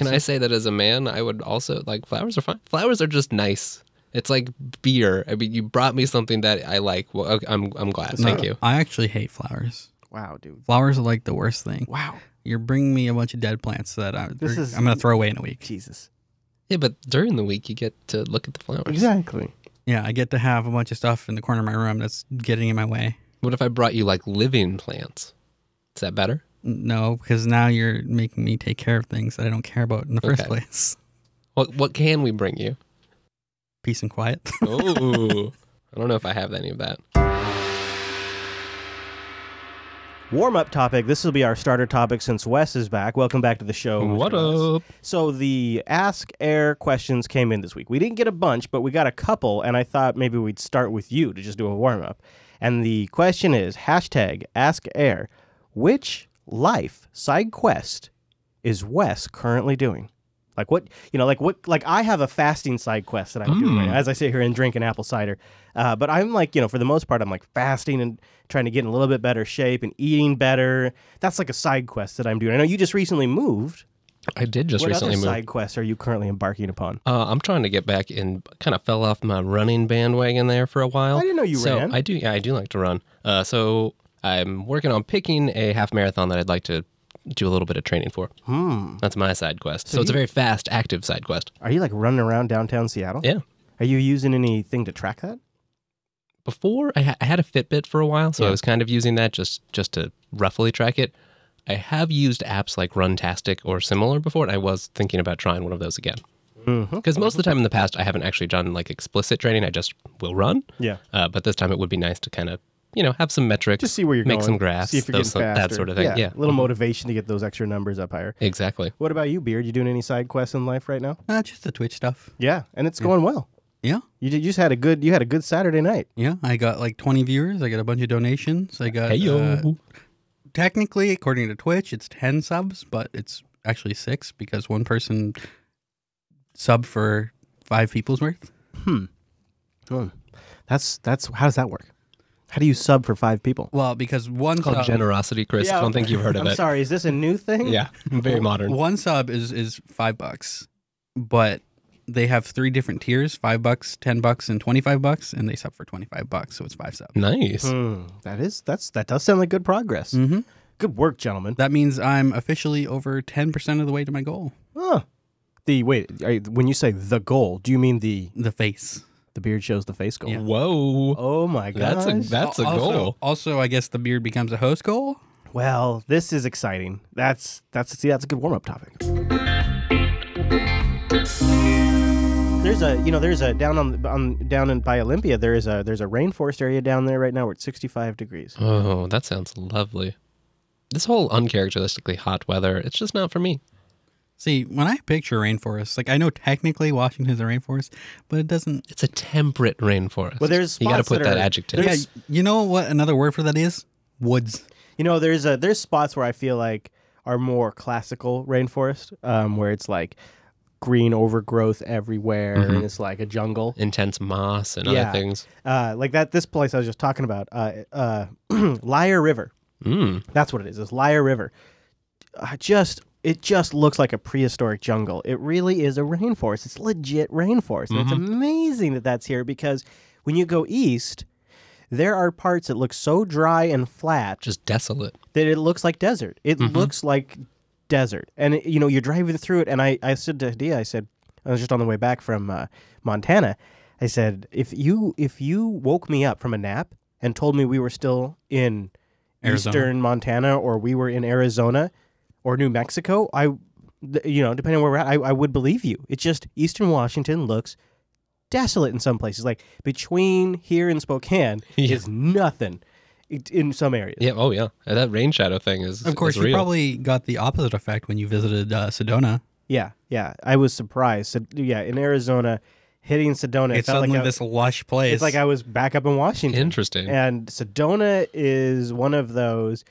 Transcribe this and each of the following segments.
Can I say that as a man, I would also, like, flowers are fine. Flowers are just nice. It's like beer. I mean, you brought me something that I like. Well, okay, I'm glad. Thank you. I actually hate flowers. Wow, dude. Flowers are like the worst thing. Wow. You're bringing me a bunch of dead plants that I'm going to throw away in a week. Jesus. Yeah, but during the week, you get to look at the flowers. Exactly. Yeah, I get to have a bunch of stuff in the corner of my room that's getting in my way. What if I brought you, like, living plants? Is that better? No, because now you're making me take care of things that I don't care about in the first place. What can we bring you? Peace and quiet. Oh, I don't know if I have any of that. Warm-up topic. This will be our starter topic since Wes is back. Welcome back to the show. What Mr. up? Wes. So the Ask Air questions came in this week. We didn't get a bunch, but we got a couple, and I thought maybe we'd start with you to just do a warm-up. And the question is, #AskAir, which life side quest is Wes currently doing? Like what, like I have a fasting side quest that I'm doing right now, as I sit here and drink an apple cider. But I'm like, for the most part, I'm like fasting and trying to get in a little bit better shape and eating better. That's like a side quest that I'm doing. I know you just recently moved. I did just recently move. What other side quests are you currently embarking upon? I'm trying to get back and kind of fell off my running bandwagon there for a while. I didn't know you ran. I do. Yeah, I do like to run. So I'm working on picking a half marathon that I'd like to do a little bit of training for. That's my side quest. So it's a very fast, active side quest. Are you like running around downtown Seattle? Yeah. Are you using anything to track that? Before, I had a Fitbit for a while, so I was kind of using that just to roughly track it. I have used apps like Runtastic or similar before, and I was thinking about trying one of those again. Because most of the time in the past, I haven't actually done like explicit training. I just will run. Yeah. But this time it would be nice to kind of, have some metrics. Just see where you're make going. some graphs, See if you're getting faster. that sort of thing. Yeah. A little motivation to get those extra numbers up higher. Exactly. What about you, Beard? You doing any side quests in life right now? Just the Twitch stuff. Yeah, and it's going well. Yeah. You just had a good Saturday night. Yeah, I got like 20 viewers. I got a bunch of donations. I got technically, according to Twitch, it's 10 subs, but it's actually 6 because one person subbed for 5 people's worth. That's how does that work? How do you sub for 5 people? Well, because one It's called sub, generosity, Chris. I don't think you've heard of I'm it. sorry, is this a new thing? Yeah, very modern. one sub is $5, but they have 3 different tiers: $5, $10, and $25, and they sub for $25, so it's 5 subs. Nice. That does sound like good progress. Mm-hmm. Good work, gentlemen. That means I'm officially over 10% of the way to my goal. Oh, when you say the goal, do you mean the face? The beard shows the face goal. Yeah. Whoa. Oh my gosh. That's a goal. Also, I guess the beard becomes a host goal. Well, this is exciting. That's a good warm-up topic. There's a down by Olympia. There's a rainforest area down there right now where it's 65 degrees. Oh, that sounds lovely. This whole uncharacteristically hot weather, it's just not for me. See, when I picture rainforest, like I know technically Washington's a rainforest, but it doesn't. It's a temperate rainforest. Well, there's you got to spots put that that are- adjective. Yeah, you know what another word for that is? Woods. There's spots where I feel like are more classical rainforest, where it's like green overgrowth everywhere and it's like a jungle. Intense moss and other things. Like that. This place I was just talking about, Lyre River. That's what it is. It's Lyre River. It just looks like a prehistoric jungle. It really is a rainforest. It's legit rainforest. And it's amazing that that's here because when you go east, there are parts that look so dry and flat. Just desolate. That it looks like desert. It looks like desert. And, you're driving through it. And I said to Dia, I was just on the way back from Montana. I said, if you woke me up from a nap and told me we were still in Arizona. eastern Montana or we were in Arizona or New Mexico, depending on where we're at, I would believe you. It's just Eastern Washington looks desolate in some places. Like between here and Spokane is nothing in some areas. Yeah. Oh, yeah. That rain shadow thing is Of course, is real. you probably got the opposite effect when you visited Sedona. Yeah. I was surprised. So, in Arizona, hitting Sedona, It's it felt suddenly like this lush place. it's like I was back up in Washington. Interesting. And Sedona is one of those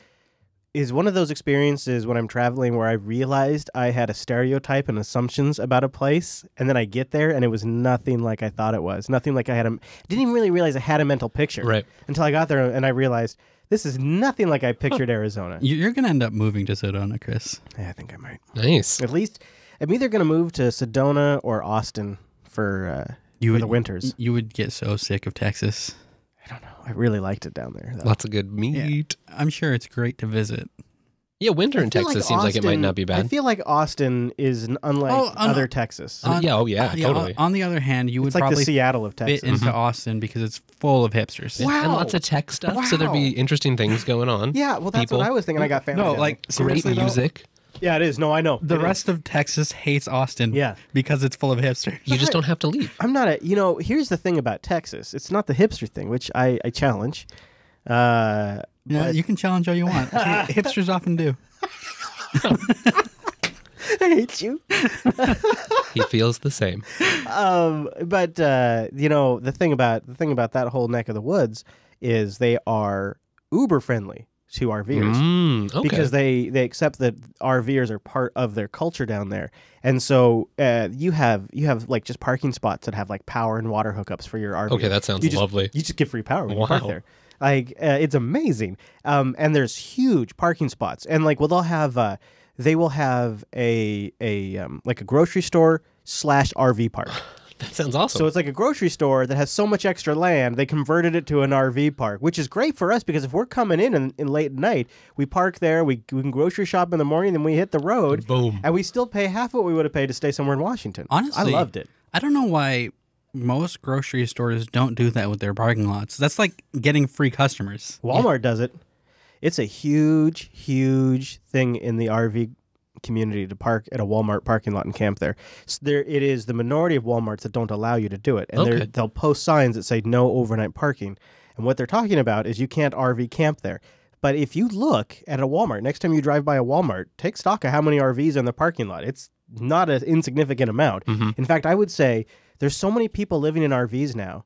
experiences when I'm traveling where I realized I had a stereotype and assumptions about a place, and then I get there and it was nothing like I thought it was. Nothing like didn't even really realize I had a mental picture. Right. Until I got there and I realized this is nothing like I pictured Arizona. You're going to end up moving to Sedona, Chris. Yeah, I think I might. Nice. At least I'm either going to move to Sedona or Austin for the winters. You would get so sick of Texas. I don't know. I really liked it down there, though. Lots of good meat. Yeah, I'm sure it's great to visit. Yeah, winter in Texas seems like it might not be bad. I feel like Austin is unlike other Texas. Totally. On the other hand, you would it's like probably the Seattle of Texas. fit into Austin because it's full of hipsters. Wow. And lots of tech stuff, so there'd be interesting things going on. Yeah, well, that's what I was thinking. I got family. No, down like there. Great music. Yeah, it is. No, I know. The rest of Texas hates Austin. Yeah. Because it's full of hipsters. You just don't have to leave. I'm not here's the thing about Texas. It's not the hipster thing, which I challenge. Yeah, you can challenge all you want. Hipsters often do. I hate you. He feels the same. But the thing about that whole neck of the woods is they are uber friendly to RVers because they accept that RVers are part of their culture down there, and so you have like just parking spots that have like power and water hookups for your RV. Okay, that sounds lovely. You just get free power when you park there. Like it's amazing, and there's huge parking spots, and like they will have a like a grocery store / RV park. That sounds awesome. So it's like a grocery store that has so much extra land, they converted it to an RV park, which is great for us because if we're coming in late at night, we park there, we can grocery shop in the morning, then we hit the road, boom, and we still pay half what we would have paid to stay somewhere in Washington. Honestly, I loved it. I don't know why most grocery stores don't do that with their parking lots. That's like getting free customers. Walmart does it. It's a huge, huge thing in the RV community to park at a Walmart parking lot and camp there. So it is the minority of Walmarts that don't allow you to do it. And they'll post signs that say no overnight parking. And what they're talking about is you can't RV camp there. But if you look at a Walmart, next time you drive by a Walmart, take stock of how many RVs are in the parking lot. It's not an insignificant amount. In fact, I would say there's so many people living in RVs now,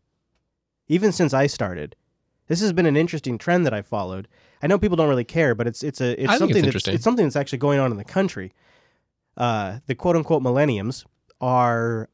even since I started. This has been an interesting trend that I followed. I know people don't really care, but it's something that's actually going on in the country. The quote unquote Millenniums are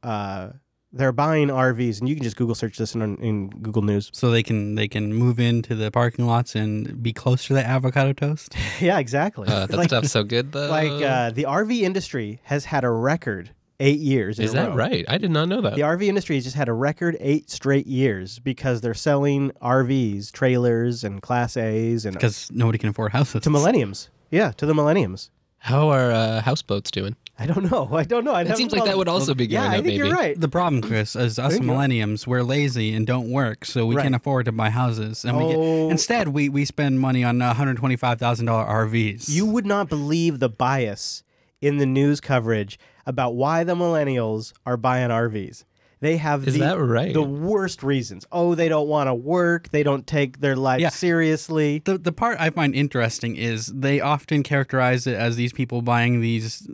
they're buying RVs, and you can just Google search this in Google News. So they can move into the parking lots and be close to the avocado toast. Yeah, exactly. That stuff's so good though. Like the RV industry has had a record 8 years in a row. Is that right? I did not know that. The RV industry has just had a record 8 straight years because they're selling RVs, trailers, and Class A's, and because nobody can afford houses. To Millenniums. Yeah, to the Millenniums. How are houseboats doing? I don't know. It seems like that would also be going up, I think you're right. The problem, Chris, is us Millenniums, we're lazy and don't work, so we can't afford to buy houses. And instead, we spend money on $125,000 RVs. You would not believe the bias in the news coverage about why the millennials are buying RVs. They have the worst reasons. Oh, they don't want to work. They don't take their life seriously. The part I find interesting is they often characterize it as these people buying these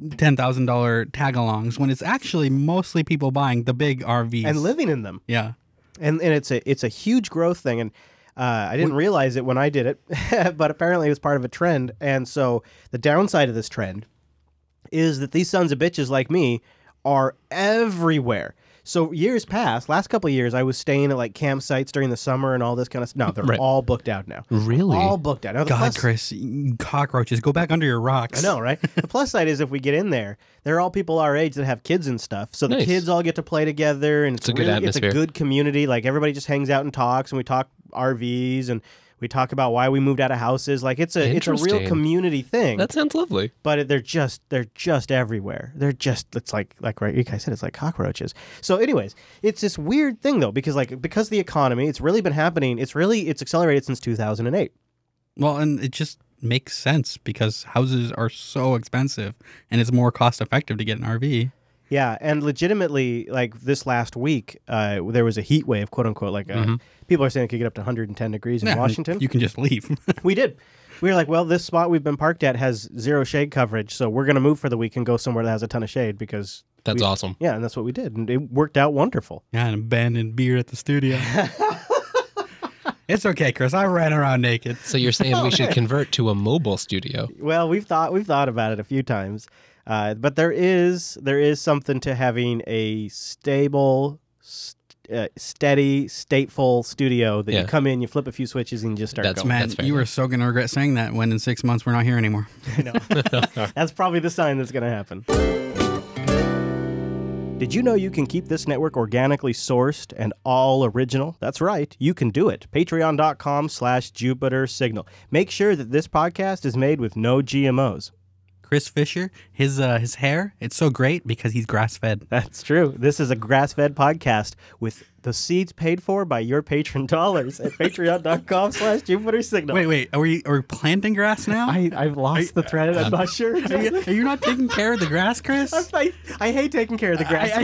$10,000 tag-alongs when it's actually mostly people buying the big RVs. And living in them. Yeah. And it's a huge growth thing. And I didn't realize it when I did it, but apparently it was part of a trend. And so the downside of this trend is that these sons of bitches like me are everywhere. So years past, last couple of years, I was staying at like campsites during the summer and all this kind of stuff. No, they're all booked out now. Really? All booked out. Now, God, Chris, cockroaches, go back under your rocks. I know, right? The plus side is if we get in there, they're all people our age that have kids and stuff. So the kids all get to play together, and it's a good atmosphere. It's a good community. Like everybody just hangs out and talks, and we talk RVs, and we talk about why we moved out of houses. Like it's a real community thing. That sounds lovely. But they're just everywhere. It's like right, you guys said, it's like cockroaches. So anyways, it's this weird thing though, because the economy, it's really been happening. It's accelerated since 2008. Well, and it just makes sense because houses are so expensive and it's more cost effective to get an RV. Yeah, and legitimately, like this last week, there was a heat wave, quote unquote. Like people are saying it could get up to 110 degrees in Washington. You can just leave. We did. We were like, well, this spot we've been parked at has 0 shade coverage, so we're going to move for the week and go somewhere that has a ton of shade because that's awesome. Yeah, and that's what we did, and it worked out wonderful. Yeah, an abandoned beer at the studio. It's okay, Chris. I ran around naked. So you're saying we should convert to a mobile studio? Well, we've thought about it a few times. But there is something to having a stable steady, stateful studio that you come in, you flip a few switches, and you just start going. Man, you are so going to regret saying that when in 6 months we're not here anymore. I know. That's probably the sign that's going to happen. Did you know you can keep this network organically sourced and all original? That's right. You can do it. Patreon.com/JupiterSignal. Make sure that this podcast is made with no GMOs. Chris Fisher, his hair, it's so great because he's grass-fed. That's true. This is a grass-fed podcast with the seeds paid for by your patron dollars at patreon.com/JupiterSignal. Wait, are we planting grass now? I've lost the thread. I'm not sure. Are you not taking care of the grass, Chris? I hate taking care of the grass. I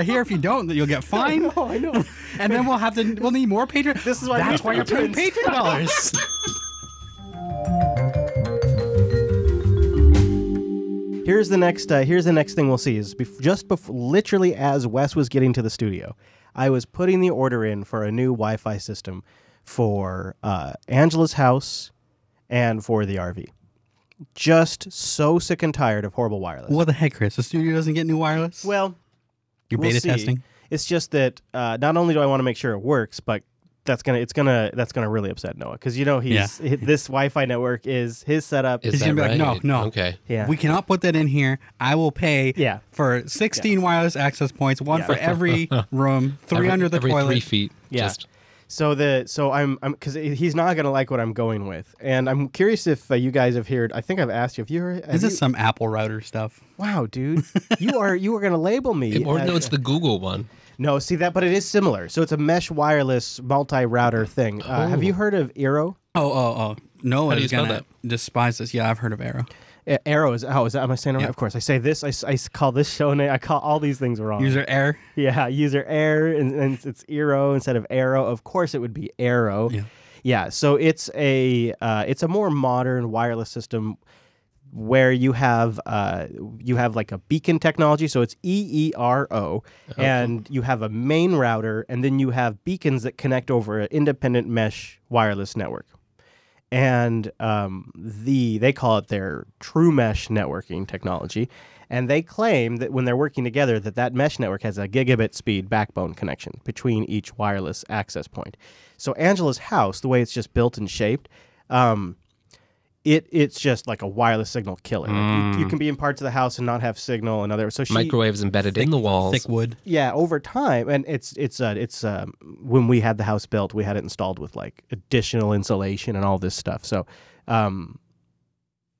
hear if you don't, that you'll get fined. I know. And then we'll need more patron. This is why That's why you're paying patron dollars. Here's the next thing we'll see is just before, literally as Wes was getting to the studio, I was putting the order in for a new Wi-Fi system for Angela's house and for the RV. Just so sick and tired of horrible wireless. What the heck, Chris? The studio doesn't get new wireless? Well, you're beta testing. It's just that not only do I want to make sure it works, but that's gonna really upset Noah because this Wi-Fi network is his setup. He's gonna be like, no, okay, we cannot put that in here. I will pay for 16 wireless access points, one for every room, three under the every toilet, 3 feet. Yeah. So I'm because he's not gonna like what I'm going with, and I'm curious if you guys have heard. I think I've asked you if you heard. Is this some Apple router stuff? Wow, dude, you were gonna label me. Or no, it's the Google one. No, see that, but it is similar. So it's a mesh wireless multi-router thing. Have you heard of Eero? Oh. No, is gonna despise this. Yeah, I've heard of Eero. Eero is that? Am I saying it right? Of course. I say this. I call this show name. I call all these things wrong. User error. Yeah, user error, and it's Eero instead of Arrow. Of course, it would be Eero. Yeah. So it's a more modern wireless system where you have like a beacon technology, so it's EERO, and you have a main router, and then you have beacons that connect over an independent mesh wireless network. And they call it their true mesh networking technology, and they claim that when they're working together that mesh network has a gigabit speed backbone connection between each wireless access point. So Angela's house, the way it's just built and shaped, it's just like a wireless signal killer. Like you can be in parts of the house and not have signal and other. So microwaves embedded in the walls, thick wood. Yeah, over time, and it's when we had the house built, we had it installed with like additional insulation and all this stuff. So,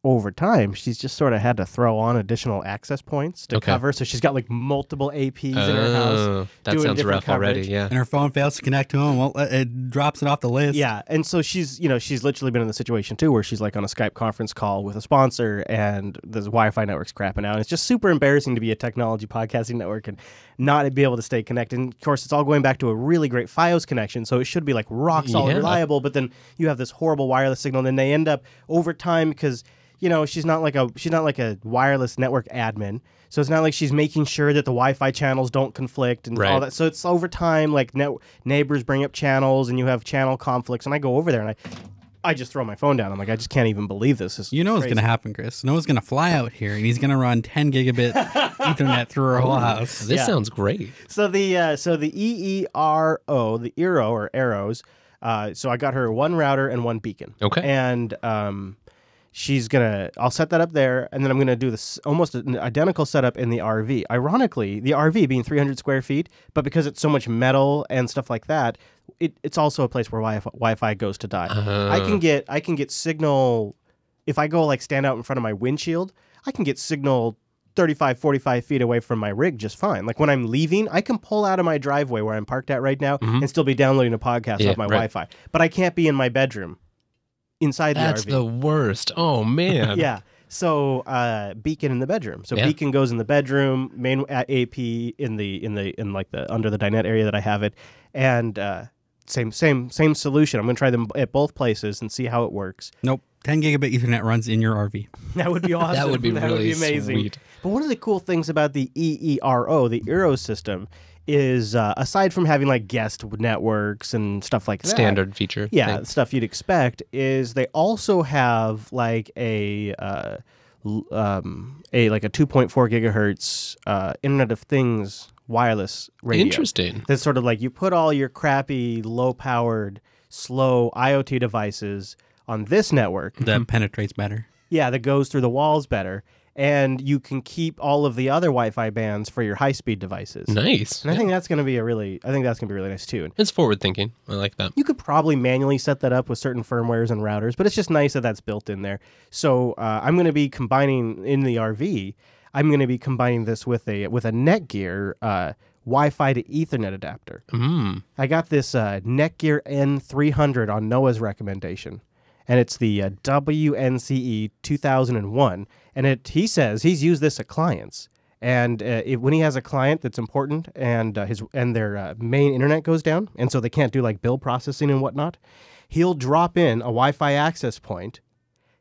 over time, she's just sort of had to throw on additional access points to cover. So she's got like multiple APs in her house. That sounds rough coverage. already, yeah. And her phone fails to connect to them. Well, it drops it off the list. Yeah, and so she's literally been in the situation too where she's like on a Skype conference call with a sponsor and the Wi-Fi network's crapping out. And it's just super embarrassing to be a technology podcasting network and not be able to stay connected. And of course, it's all going back to a really great Fios connection, so it should be like rock solid reliable. But then you have this horrible wireless signal, and then they end up over time because she's not like a wireless network admin. So it's not like she's making sure that the Wi-Fi channels don't conflict and all that. So it's over time, like neighbors bring up channels and you have channel conflicts. And I go over there and I just throw my phone down. I'm like, I just can't even believe this. What's going to happen, Chris. Noah's going to fly out here and he's going to run 10 gigabit Ethernet through our whole house. This sounds great. So the EERO, the Eero or arrows. So I got her one router and one beacon. Okay. And I'll set that up there, and then I'm gonna do this almost an identical setup in the RV. Ironically, the RV being 300 square feet, but because it's so much metal and stuff like that, it's also a place where Wi-Fi goes to die. I can get signal if I go like stand out in front of my windshield. I can get signal 35, 45 feet away from my rig just fine. Like when I'm leaving, I can pull out of my driveway where I'm parked at right now and still be downloading a podcast off my Wi-Fi. But I can't be in my bedroom. Inside the RV. That's the worst. Oh, man. Yeah. So beacon in the bedroom. So beacon goes in the bedroom, main AP in like the under the dinette area that I have it, and same solution. I'm gonna try them at both places and see how it works. Nope. 10 gigabit Ethernet runs in your RV. That would be awesome. That would be really amazing. Sweet. But one of the cool things about the EERO, the Eero system, is aside from having like guest networks and stuff like that, standard feature, stuff you'd expect, is they also have like a 2.4 gigahertz Internet of Things wireless radio. Interesting. That's sort of like you put all your crappy, low-powered, slow IoT devices on this network. That penetrates better. Yeah, that goes through the walls better. And you can keep all of the other Wi-Fi bands for your high-speed devices. Nice. And I think that's going to be really nice too. It's forward thinking. I like that. You could probably manually set that up with certain firmwares and routers, but it's just nice that that's built in there. So I'm going to be combining in the RV. I'm going to be combining this with a Netgear Wi-Fi to Ethernet adapter. I got this Netgear N300 on Noah's recommendation. And it's the WNCE 2001. And he says he's used this at clients. And when he has a client that's important and their main internet goes down, and so they can't do like bill processing and whatnot, he'll drop in a Wi-Fi access point,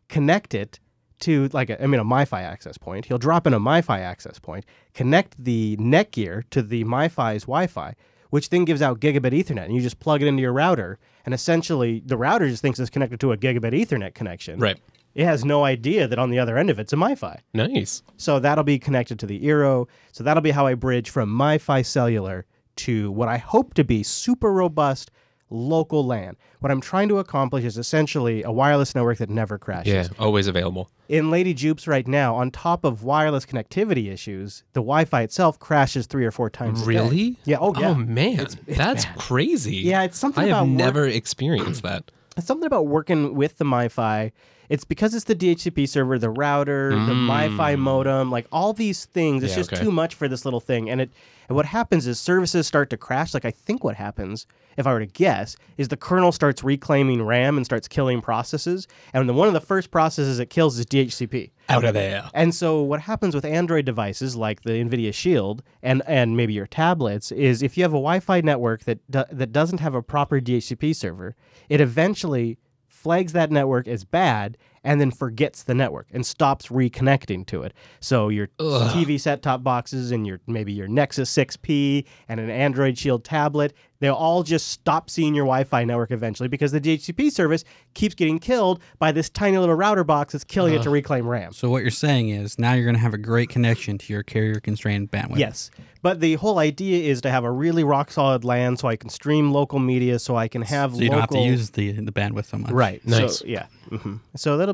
connect it to a MiFi access point. He'll drop in a MiFi access point, connect the Netgear to the MiFi's Wi-Fi, which then gives out gigabit Ethernet. And you just plug it into your router, and essentially the router just thinks it's connected to a gigabit Ethernet connection. Right. It has no idea that on the other end of it's a MiFi. Nice. So that'll be connected to the Eero. So that'll be how I bridge from MiFi cellular to what I hope to be super robust local LAN. What I'm trying to accomplish is essentially a wireless network that never crashes. Yeah, always available. In Lady Jupes right now, on top of wireless connectivity issues, the Wi-Fi itself crashes 3 or 4 times a day. Really? Yeah. Oh, yeah. Oh, man. It's That's bad. crazy. Yeah, it's something I about have never experienced that. It's something about working with the MiFi. It's because it's the DHCP server, the router, the MiFi modem, like all these things. It's just too much for this little thing. And what happens is services start to crash. Like I think what happens, if I were to guess, is the kernel starts reclaiming RAM and starts killing processes. And one of the first processes it kills is DHCP. Out of there. And so what happens with Android devices like the NVIDIA Shield and maybe your tablets is if you have a Wi-Fi network that doesn't have a proper DHCP server, it eventually flags that network as bad and then forgets the network and stops reconnecting to it. So your TV set-top boxes and maybe your Nexus 6P and an Android Shield tablet, they'll all just stop seeing your Wi-Fi network eventually because the DHCP service keeps getting killed by this tiny little router box that's killing it to reclaim RAM. So what you're saying is now you're going to have a great connection to your carrier-constrained bandwidth. Yes. But the whole idea is to have a really rock-solid LAN so I can stream local media, so I can have so you don't have to use the bandwidth so much. Right. Nice. So, yeah. Mm-hmm. So it'll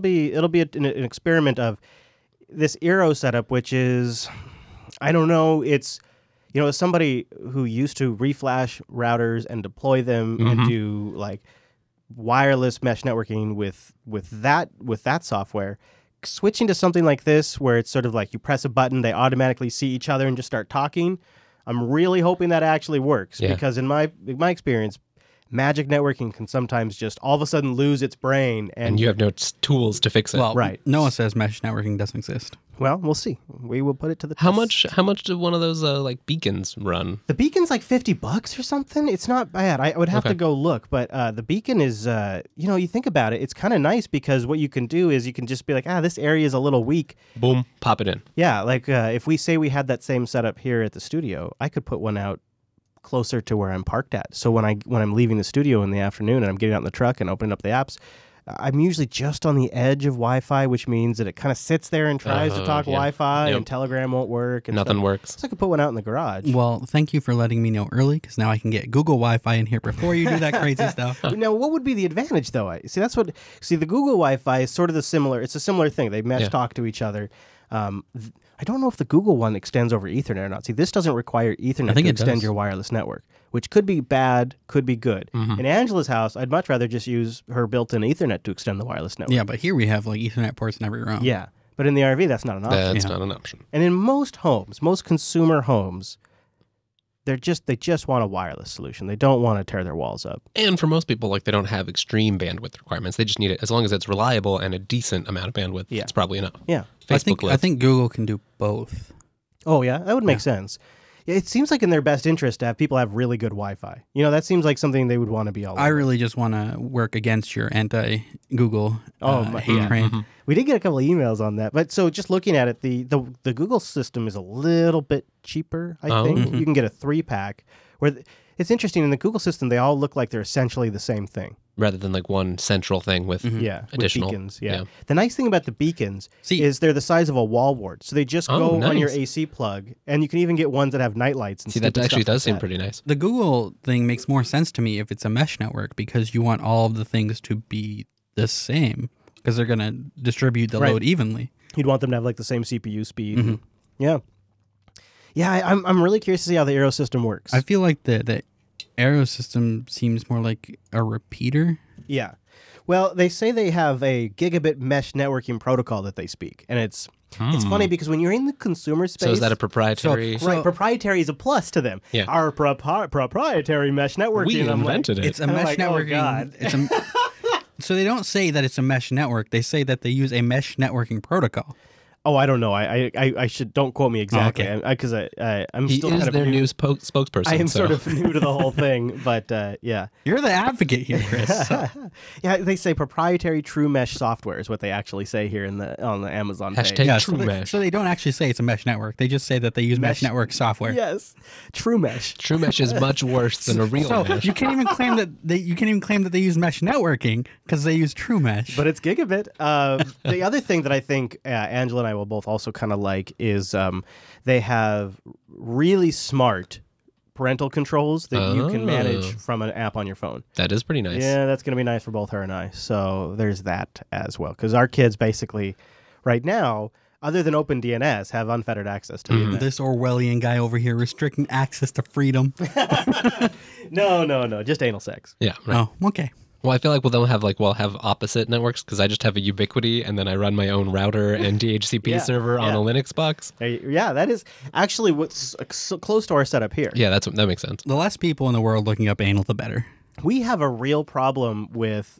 be an experiment of this Eero setup, which is, I don't know, it's, as somebody who used to reflash routers and deploy them and do like wireless mesh networking with that software, switching to something like this where it's sort of like you press a button, they automatically see each other and just start talking. I'm really hoping that actually works because in my experience, magic networking can sometimes just all of a sudden lose its brain. And you have no tools to fix it. Well, right. Noah says mesh networking doesn't exist. Well, we'll see. We will put it to the test. How much did one of those like beacons run? The beacon's like $50 or something. It's not bad. I would have to go look, but the beacon is, you think about it, it's kind of nice because what you can do is you can just be like, this area is a little weak. Boom, pop it in. Yeah, like if we say we had that same setup here at the studio, I could put one out closer to where I'm parked at. So when I'm leaving the studio in the afternoon and I'm getting out in the truck and opening up the apps, I'm usually just on the edge of Wi-Fi, which means that it kind of sits there and tries to talk Wi-Fi, and Telegram won't work. And nothing works. So I could put one out in the garage. Well, thank you for letting me know early, because now I can get Google Wi-Fi in here before you do that crazy stuff. Now, what would be the advantage, though? The Google Wi-Fi is sort of it's a similar thing. They mesh talk to each other. I don't know if the Google one extends over Ethernet or not. See, this doesn't require Ethernet to extend your wireless network, which could be bad, could be good. In Angela's house, I'd much rather just use her built-in Ethernet to extend the wireless network. Yeah, but here we have like Ethernet ports in every room. Yeah, but in the RV, that's not an option. That's not an option. And in most homes, most consumer homes, they just want a wireless solution. They don't want to tear their walls up. And for most people, they don't have extreme bandwidth requirements. They just need it as long as it's reliable and a decent amount of bandwidth. It's probably enough. Yeah. I think Google can do both. Oh, yeah? That would make sense. It seems like in their best interest to have people have really good Wi-Fi. That seems like something they would want to be all over. I really just want to work against your anti-Google hate train. We did get a couple of emails on that. But so just looking at it, the Google system is a little bit cheaper, I think. You can get a 3-pack where It's interesting. In the Google system, they all look like they're essentially the same thing. Rather than like one central thing with additional. With beacons, The nice thing about the beacons is they're the size of a wall wart. So they just go on your AC plug, and you can even get ones that have night lights. And that actually does seem pretty nice. The Google thing makes more sense to me if it's a mesh network because you want all of the things to be the same because they're going to distribute the load evenly. You'd want them to have like the same CPU speed. Yeah. I'm really curious to see how the Eero system works. I feel like the Eero system seems more like a repeater. Yeah. Well, they say they have a gigabit mesh networking protocol that they speak, and it's funny because when you're in the consumer space, so is that a proprietary? Right, proprietary is a plus to them. Yeah. Our proprietary mesh networking. We invented it. It's a mesh networking. Oh, God. So they don't say that it's a mesh network. They say that they use a mesh networking protocol. Oh, I don't know. I should don't quote me exactly because I'm still kind of their new spokesperson. I am sort of new to the whole thing, but yeah. You're the advocate here, Chris. Yeah, they say proprietary true mesh software is what they actually say here on the Amazon page. Hashtag true mesh. So they don't actually say it's a mesh network. They just say that they use mesh network software. Yes, true mesh. True mesh is much worse than a real mesh. You can't even claim that they use mesh networking because they use true mesh. But it's gigabit. The other thing that I think Angela and I will both also kind of like is they have really smart parental controls that you can manage from an app on your phone. That is pretty nice. Yeah, that's going to be nice for both her and I. So there's that as well. Because our kids basically, right now, other than OpenDNS, have unfettered access to the internet. This Orwellian guy over here restricting access to freedom. No, just anal sex. Yeah. Right. Oh, okay. Well, I feel like we'll have opposite networks because I just have a Ubiquiti and then I run my own router and DHCP server on a Linux box. Yeah, that is actually what's close to our setup here. Yeah, that makes sense. The less people in the world looking up anal, the better. We have a real problem with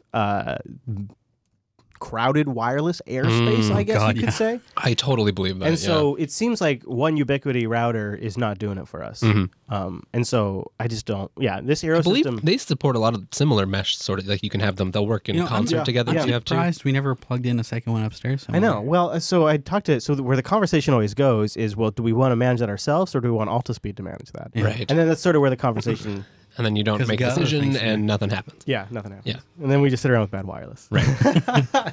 crowded wireless airspace, I guess you could say. I totally believe that. And so it seems like one Ubiquiti router is not doing it for us. And so I just don't. Yeah, this Eero system. They support a lot of similar mesh sort of, like you can have them, they'll work in concert together. I'm surprised we never plugged in a second one upstairs somewhere. I know. Well, so I talked to, where the conversation always goes is, well, do we want to manage that ourselves or do we want Altispeed to manage that? Yeah. Right. And then that's sort of where the conversation... And then you don't make a decision and nothing happens. Yeah, nothing happens. Yeah. And then we just sit around with bad wireless. Right.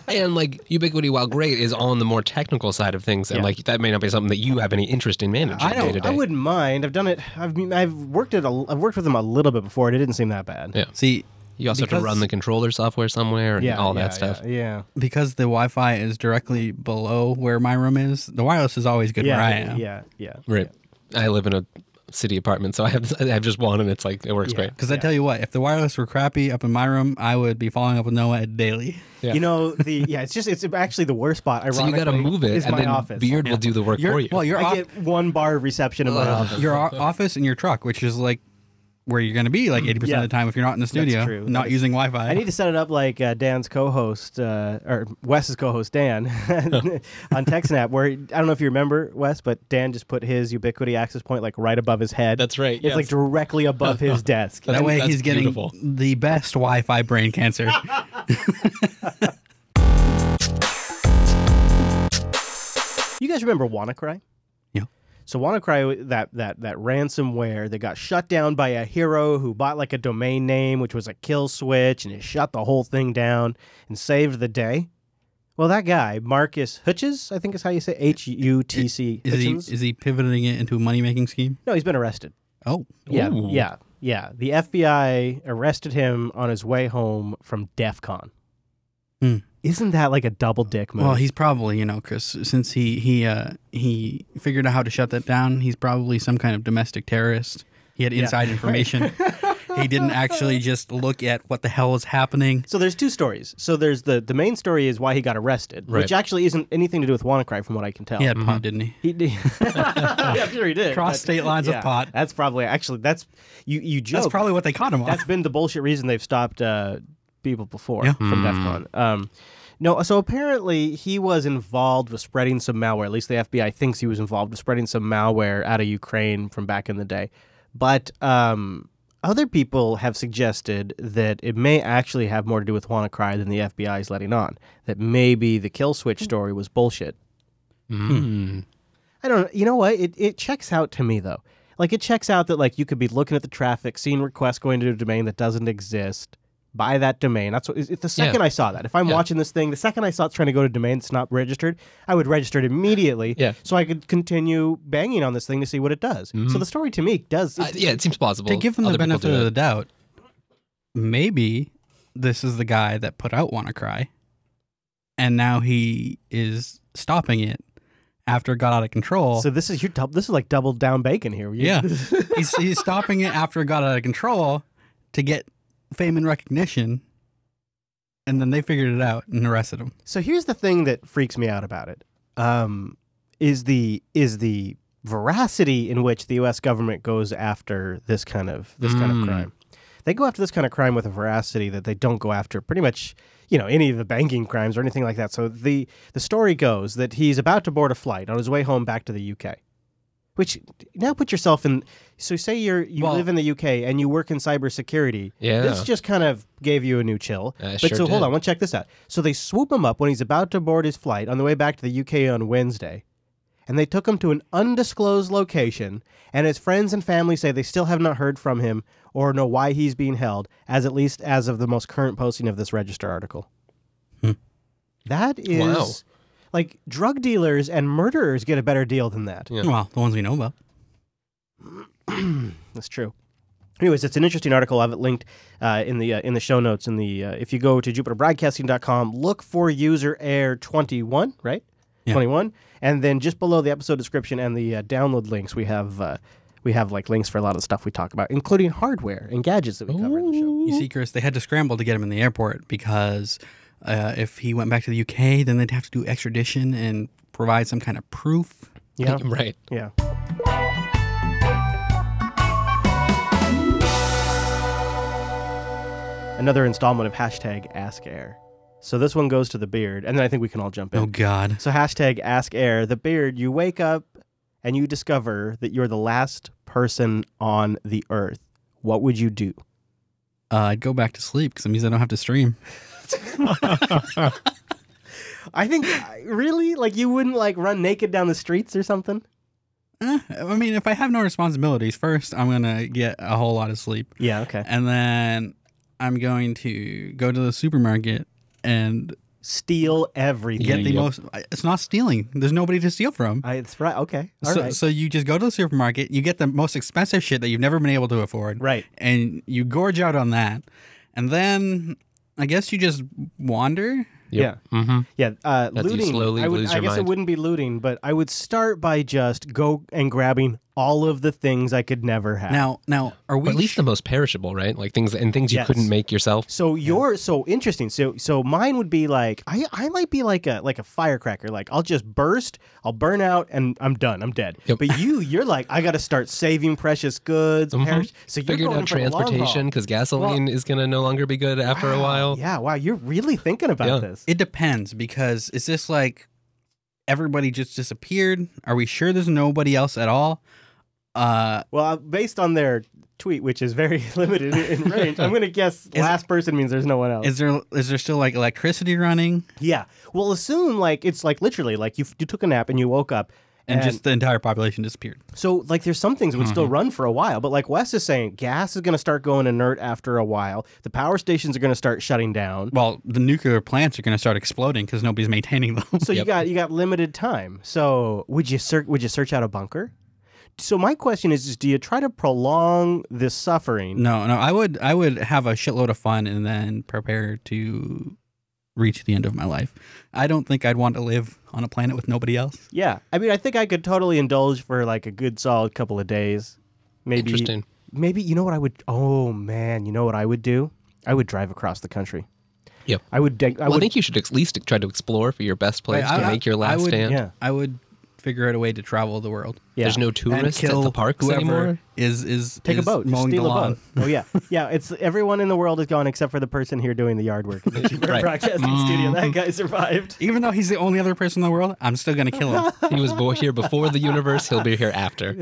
And like Ubiquiti, while great, is on the more technical side of things. And like that may not be something that you have any interest in managing day to day. I wouldn't mind. I've done it. I've worked with them a little bit before and it didn't seem that bad. Yeah. See, you also have to run the controller software somewhere and all that stuff. Yeah. Because the Wi-Fi is directly below where my room is, the wireless is always good where I am. Yeah. Right. I live in a city apartment, so I have just one, and it's like it works great. Because I tell you what, if the wireless were crappy up in my room, I would be following up with Noah daily. Yeah. You know, it's actually the worst spot. Ironically, so you got to move it, and then office. Beard will do the work for you. Well, I get one bar of reception in my office. Your office and your truck, which is like where you're going to be like 80% of the time if you're not in the studio, That's true. not using Wi-Fi. I need to set it up like Dan's co-host, or Wes's co-host, Dan, on TechSnap, where, I don't know if you remember, Wes, but Dan just put his Ubiquiti access point like right above his head. That's right. It's like directly above his desk. That way he's getting the best Wi-Fi brain cancer. You guys remember WannaCry? So WannaCry, that ransomware that got shut down by a hero who bought like a domain name, which was a kill switch, and it shut the whole thing down and saved the day. Well, that guy, Marcus Hutchins, I think is how you say Hutc. Is he pivoting it into a money-making scheme? No, he's been arrested. Oh. Yeah. The FBI arrested him on his way home from DEF CON. Isn't that like a double dick move? Well, he's probably, Chris, since he figured out how to shut that down, he's probably some kind of domestic terrorist. He had inside information. He didn't actually just look at what the hell was happening. So there's two stories. So there's the main story is why he got arrested, which actually isn't anything to do with WannaCry from what I can tell. He had pot, didn't he? He did. Yeah, I'm sure he did. Cross state lines of pot. That's probably, you joke. That's probably what they caught him on. That's been the bullshit reason they've stopped people before from DEF CON. No, so apparently he was involved with spreading some malware. At least the FBI thinks he was involved with spreading some malware out of Ukraine from back in the day. But other people have suggested that it may actually have more to do with WannaCry than the FBI is letting on. That maybe the kill switch story was bullshit. I don't know. You know what? It checks out to me, though. Like, it checks out that, like, you could be looking at the traffic, seeing requests going to a domain that doesn't exist. Buy that domain. That's what. The second I saw that, if I'm watching this thing, the second I saw it's trying to go to a domain that's not registered, I would register it immediately, so I could continue banging on this thing to see what it does. So the story to me does. It seems plausible. To give them the benefit of the doubt, maybe this is the guy that put out WannaCry, and now he is stopping it after it got out of control. So this is like double down bacon here. He's stopping it after it got out of control to get fame and recognition, and then they figured it out and arrested him. So here's the thing that freaks me out about it, is the veracity in which the U.S. government goes after this kind of crime. They go after this kind of crime with a veracity that they don't go after pretty much, any of the banking crimes or anything like that. So the story goes that he's about to board a flight on his way home back to the UK. Which, now put yourself in, so say you live in the UK and you work in cybersecurity. Yeah. This just kind of gave you a new chill. Sure hold on, I want to check this out. So they swoop him up when he's about to board his flight on the way back to the UK on Wednesday. And they took him to an undisclosed location, and his friends and family say they still have not heard from him or know why he's being held, at least as of the most current posting of this Register article. That is... Wow. Like, drug dealers and murderers get a better deal than that. Yeah. Well, the ones we know about. That's true. Anyways, it's an interesting article. I have it linked in the show notes. If you go to jupiterbroadcasting.com, look for user Air 21, right? Yeah. 21. And then just below the episode description and the download links, we have like links for a lot of the stuff we talk about, including hardware and gadgets that we cover in the show. You see, Chris, they had to scramble to get him in the airport because... if he went back to the UK, then they'd have to do extradition and provide some kind of proof. Yeah. Right. Yeah. Another installment of hashtag AskAir. So this one goes to the beard, and then I think we can all jump in. Oh, God. So hashtag AskAir, the beard, you wake up and you discover that you're the last person on the earth. What would you do? I'd go back to sleep because it means I don't have to stream. I think, really? Like, you wouldn't, like, run naked down the streets or something? I mean, if I have no responsibilities, first, I'm going to get a whole lot of sleep. Yeah, okay. And then I'm going to go to the supermarket and... steal everything. Get the most... It's not stealing. There's nobody to steal from. It's right. Okay. All right. So you just go to the supermarket, you get the most expensive shit that you've never been able to afford. Right. And you gorge out on that. And then... I guess you just wander. Yep. Yeah. Mm-hmm. Yeah. Looting. You slowly lose your I guess mind. it wouldn't be looting, but I would start by just go and grabbing all of the things I could never have. Now, are we or at least the most perishable, right? Like things you couldn't make yourself. So so interesting. So mine would be like I might be like a firecracker. Like I'll just burst, I'll burn out, and I'm done. I'm dead. Yep. But you're like I got to start saving precious goods. Mm-hmm. So you're figured going out for the long haul. transportation because gasoline is going to no longer be good after a while. Yeah. Wow. You're really thinking about this. It depends because is this like everybody just disappeared? Are we sure there's nobody else at all? Well, based on their tweet, which is very limited in range, I'm going to guess last person means there's no one else. Is there still like electricity running? Yeah. Well, assume like it's like literally like you took a nap and you woke up. And just the entire population disappeared. So, like, there's some things that would still run for a while. But like Wes is saying, gas is going to start going inert after a while. The power stations are going to start shutting down. Well, the nuclear plants are going to start exploding because nobody's maintaining them. So you got limited time. So would you search out a bunker? So my question is do you try to prolong this suffering? No. I would have a shitload of fun and then prepare to reach the end of my life. I don't think I'd want to live on a planet with nobody else. Yeah. I mean, I think I could totally indulge for like a good solid couple of days. Maybe. Interesting. Maybe, you know what I would... Oh, man. You know what I would do? I would drive across the country. Yep. I think you should at least try to explore for your best place to make your last stand. Yeah. I would figure out a way to travel the world. Yeah. There's no tourists at the parks anymore. Take a boat, mowing steal the a lawn. boat. Oh yeah, yeah. It's everyone in the world is gone except for the person here doing the yard work in the broadcasting studio. That guy survived. Even though he's the only other person in the world, I'm still gonna kill him. He was here before the universe. He'll be here after.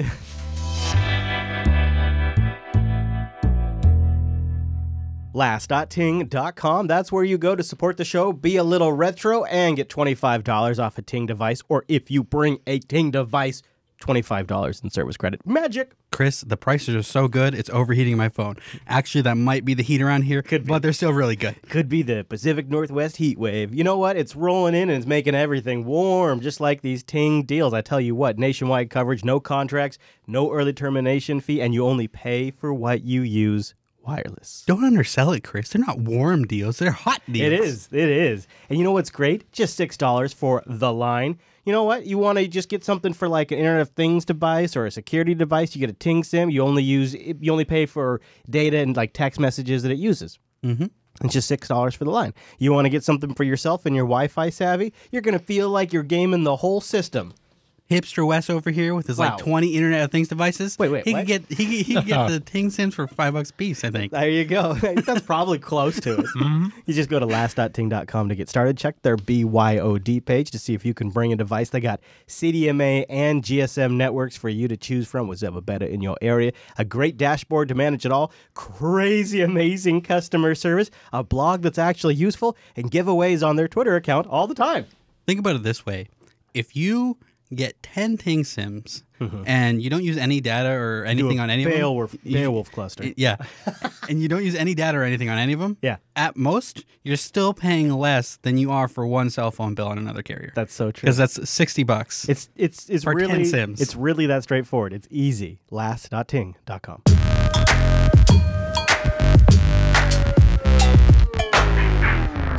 Last.ting.com. That's where you go to support the show, be a little retro, and get $25 off a Ting device. Or if you bring a Ting device $25 in service credit. Magic! Chris, the prices are so good, it's overheating my phone. Actually, that might be the heat around here, but they're still really good. Could be the Pacific Northwest heat wave. You know what? It's rolling in and it's making everything warm, just like these Ting deals. I tell you what, nationwide coverage, no contracts, no early termination fee, and you only pay for what you use wireless. Don't undersell it, Chris. They're not warm deals. They're hot deals. It is. And you know what's great? Just $6 for the line. You know what? You want to just get something for like an Internet of Things device or a security device. You get a Ting SIM. You only pay for data and like text messages that it uses. Mm-hmm. It's just $6 for the line. You want to get something for yourself and your Wi-Fi savvy? You're going to feel like you're gaming the whole system. Hipster Wes over here with his like 20 Internet of Things devices. Wait, he could get the Ting Sims for $5 a piece, I think. There you go. That's probably close to it. You just go to last.ting.com to get started. Check their BYOD page to see if you can bring a device. They got CDMA and GSM networks for you to choose from. Was ever better in your area? A great dashboard to manage it all. Crazy amazing customer service. A blog that's actually useful, and giveaways on their Twitter account all the time. Think about it this way: if you get 10 Ting Sims and you don't use any data or anything on any of them. Beowulf cluster. Yeah. And you don't use any data or anything on any of them. Yeah. At most, you're still paying less than you are for one cell phone bill on another carrier. That's so true. Because that's $60. It's for really 10 Sims. It's really that straightforward. It's easy. Last.ting.com.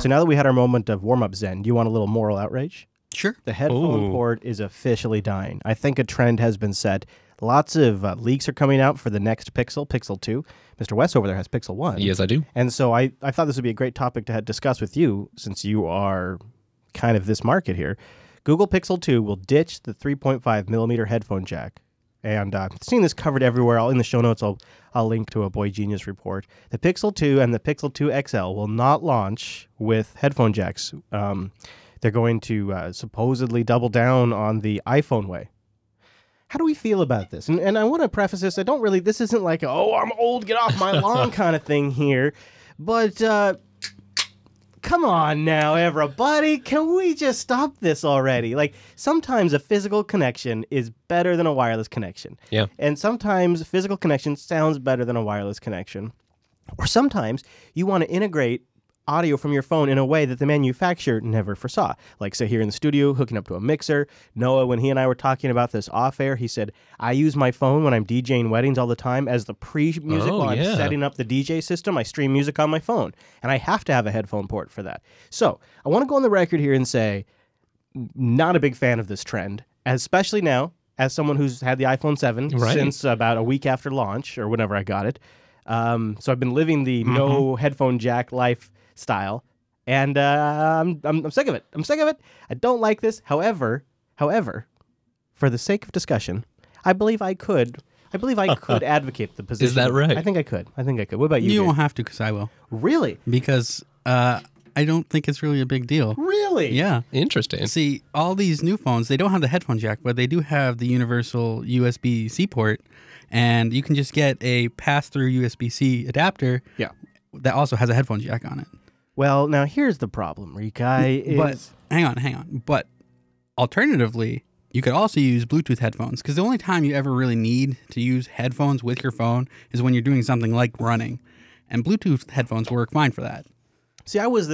So now that we had our moment of warm-up zen, do you want a little moral outrage? Sure. The headphone port is officially dying. I think a trend has been set. Lots of leaks are coming out for the next Pixel, Pixel 2. Mr. West over there has Pixel 1. Yes, I do. And so I thought this would be a great topic to discuss with you, since you are kind of this market here. Google Pixel 2 will ditch the 3.5 millimeter headphone jack. And I've seen this covered everywhere. In the show notes, I'll link to a Boy Genius report. The Pixel 2 and the Pixel 2 XL will not launch with headphone jacks. They're going to supposedly double down on the iPhone way. How do we feel about this? And I want to preface this. This isn't like, oh, I'm old, get off my lawn kind of thing here. But come on now, everybody. Can we just stop this already? Like, sometimes a physical connection is better than a wireless connection. Yeah. And sometimes a physical connection sounds better than a wireless connection. Or sometimes you want to integrate audio from your phone in a way that the manufacturer never foresaw. Like, say, here in the studio, hooking up to a mixer. Noah, when he and I were talking about this off air, he said, I use my phone when I'm DJing weddings all the time as the pre-music while I'm setting up the DJ system. I stream music on my phone, and I have to have a headphone port for that. So I want to go on the record here and say, not a big fan of this trend, especially now, as someone who's had the iPhone 7 since about a week after launch, or whenever I got it. So I've been living the no headphone jack lifestyle, and I'm sick of it. I don't like this. However, for the sake of discussion, I believe I could advocate the position. Is that right? I think I could. What about you? You won't have to, because I will. Really? Because I don't think it's really a big deal. Really? Yeah. Interesting. See, all these new phones, they don't have the headphone jack, but they do have the universal USB-C port, and you can just get a pass-through USB-C adapter that also has a headphone jack on it. Well, now here's the problem, Rikai. But hang on. But alternatively, you could also use Bluetooth headphones, because the only time you ever really need to use headphones with your phone is when you're doing something like running, and Bluetooth headphones work fine for that. See, I was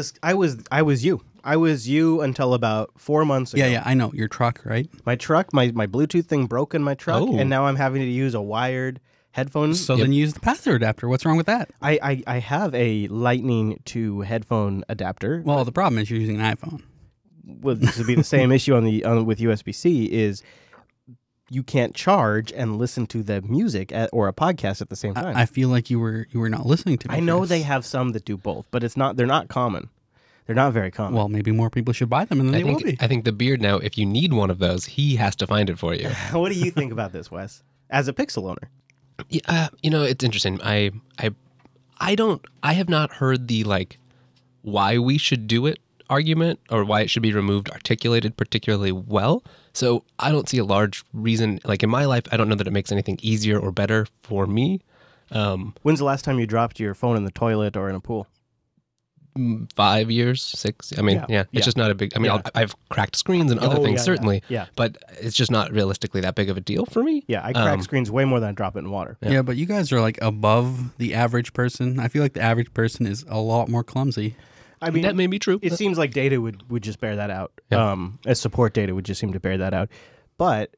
you. I was you until about 4 months ago. Yeah, I know. Your truck, right? My truck, my Bluetooth thing broke in my truck, and now I'm having to use a wired headphone. So then use the pass-through adapter. What's wrong with that? I have a Lightning to headphone adapter. Well, the problem is you're using an iPhone. Well, this would be the same issue with USB-C is you can't charge and listen to the music or a podcast at the same time. I feel like you were not listening to me. I know they have some that do both, but they're not common. They're not very common. Well, maybe more people should buy them, and then they will be. I think the Beard now, if you need one of those, he has to find it for you. What do you think about this, Wes? As a Pixel owner? Yeah, it's interesting. I have not heard the why we should do it argument or why it should be removed articulated particularly well. So I don't see a large reason. Like in my life, I don't know that it makes anything easier or better for me. When's the last time you dropped your phone in the toilet or in a pool? 5 years, 6. I mean, it's just not a big. I mean, I've cracked screens and other things certainly. Yeah. But it's just not realistically that big of a deal for me. Yeah, I crack screens way more than I drop it in water. Yeah, but you guys are like above the average person. I feel like the average person is a lot more clumsy. I mean, that may be true. It seems like data would just bear that out. As support data would just seem to bear that out. But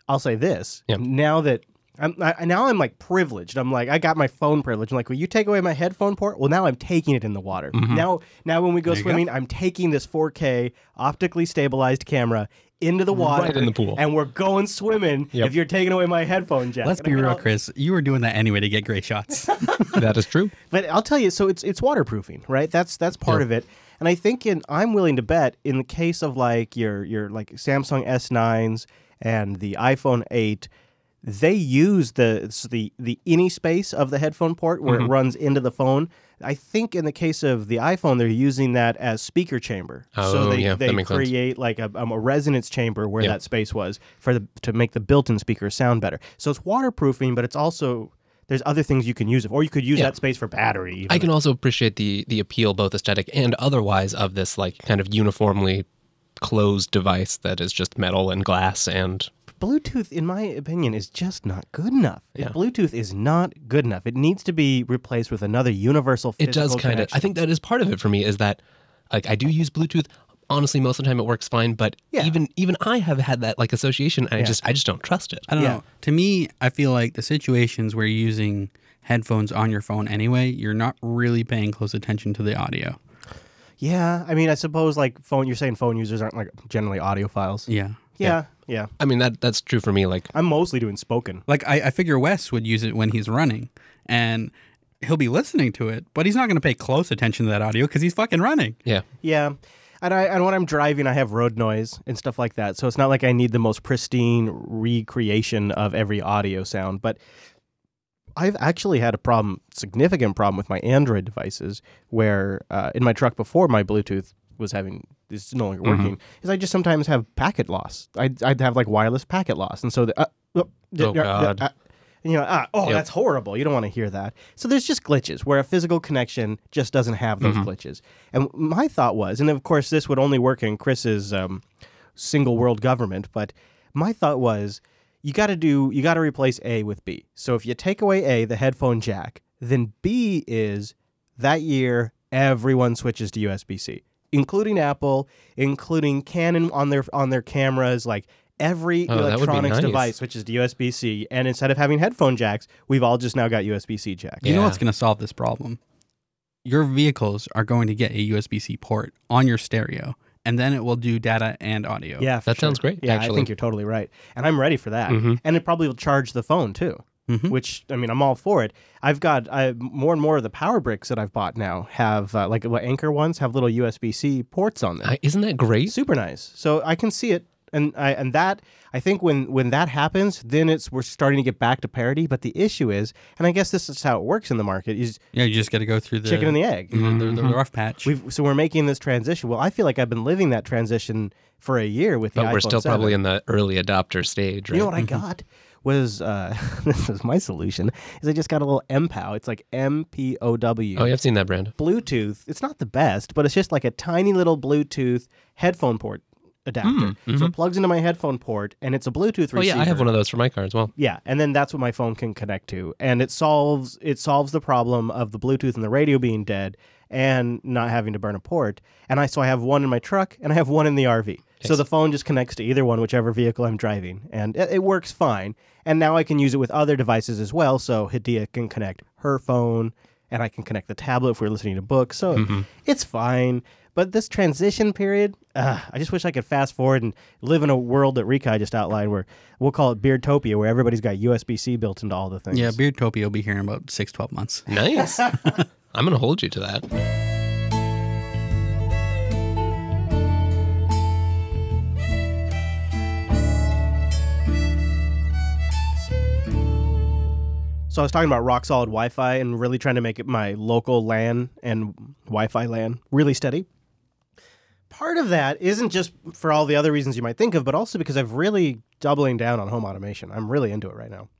I'll say this: now that I'm like privileged. I'm like, I got my phone privilege. I'm like, will you take away my headphone port? Well, now I'm taking it in the water. Now when we go swimming, I'm taking this 4K optically stabilized camera into the water. Right in the pool. And we're going swimming if you're taking away my headphone jack. Let's be real, Chris. You were doing that anyway to get great shots. That is true. But I'll tell you, so it's waterproofing, right? That's part of it. And I think I'm willing to bet in the case of like your like Samsung S9s and the iPhone 8, they use the innie space of the headphone port where it runs into the phone. I think in the case of the iPhone, they're using that as speaker chamber. So they create like a resonance chamber where that space was to make the built-in speakers sound better. So it's waterproofing, but it's also there's other things you can use it for. Or you could use that space for battery. Even. I can also appreciate the appeal, both aesthetic and otherwise, of this like kind of uniformly closed device that is just metal and glass and... Bluetooth, in my opinion, is just not good enough. Yeah. Bluetooth is not good enough. It needs to be replaced with another universal physical It does kind of. I think that is part of it for me, is that like I do use Bluetooth. Honestly, most of the time it works fine, but even I have had that like association, and I just don't trust it. I don't know. To me, I feel like the situations where you're using headphones on your phone anyway, you're not really paying close attention to the audio. Yeah, I mean, I suppose like you're saying phone users aren't like generally audiophiles. Yeah. I mean, that's true for me. Like I'm mostly doing spoken. Like I figure Wes would use it when he's running, and he'll be listening to it, but he's not going to pay close attention to that audio because he's fucking running. Yeah. And when I'm driving, I have road noise and stuff like that. So it's not like I need the most pristine recreation of every audio sound. But I've actually had significant problem with my Android devices where in my truck before my Bluetooth is no longer working, is I just sometimes have packet loss. I'd have like wireless packet loss. And so God. That's horrible. You don't want to hear that. So there's just glitches where a physical connection just doesn't have those glitches. And my thought was, and of course this would only work in Chris's single world government, but my thought was you got to replace A with B. So if you take away A, the headphone jack, then B is that year everyone switches to USB-C, including Apple, including Canon on their cameras, like every electronics device switches to USB-C, and instead of having headphone jacks, we've all just now got USB-C jacks. You know what's going to solve this problem? Your vehicles are going to get a USB-C port on your stereo, and then it will do data and audio. Yeah, that sounds great. Yeah, actually. I think you're totally right, and I'm ready for that. And it probably will charge the phone too. Which, I mean, I'm all for it. I've got more and more of the power bricks that I've bought now have, like what Anchor ones, have little USB-C ports on them. Isn't that great? Super nice. So I can see it. And that, I think when that happens, then we're starting to get back to parity. But the issue is, and I guess this is how it works in the market, is you just got to go through the chicken and the egg. The rough patch. So we're making this transition. Well, I feel like I've been living that transition for a year with the iPhone 7. But we're still probably in the early adopter stage, right? You know what I got? Was this is my solution, is I just got a little MPOW. It's like MPOW. Oh, yeah, I've seen that brand. Bluetooth. It's not the best, but it's just like a tiny little Bluetooth headphone port adapter. So it plugs into my headphone port, and it's a Bluetooth receiver. Oh, yeah, I have one of those for my car as well. Yeah, and then that's what my phone can connect to. And it solves the problem of the Bluetooth and the radio being dead and not having to burn a port. And I have one in my truck, and I have one in the RV. Yes. So the phone just connects to either one, whichever vehicle I'm driving. And it works fine. And now I can use it with other devices as well. So Hadia can connect her phone, and I can connect the tablet if we're listening to books. So it's fine. But this transition period, I just wish I could fast forward and live in a world that Rikai just outlined where we'll call it Beardtopia, where everybody's got USB-C built into all the things. Yeah, Beardtopia will be here in about 6-12 months. Nice. I'm going to hold you to that. So I was talking about rock solid Wi-Fi and really trying to make it my local LAN and Wi-Fi LAN really steady. Part of that isn't just for all the other reasons you might think of, but also because I've really doubling down on home automation. I'm really into it right now.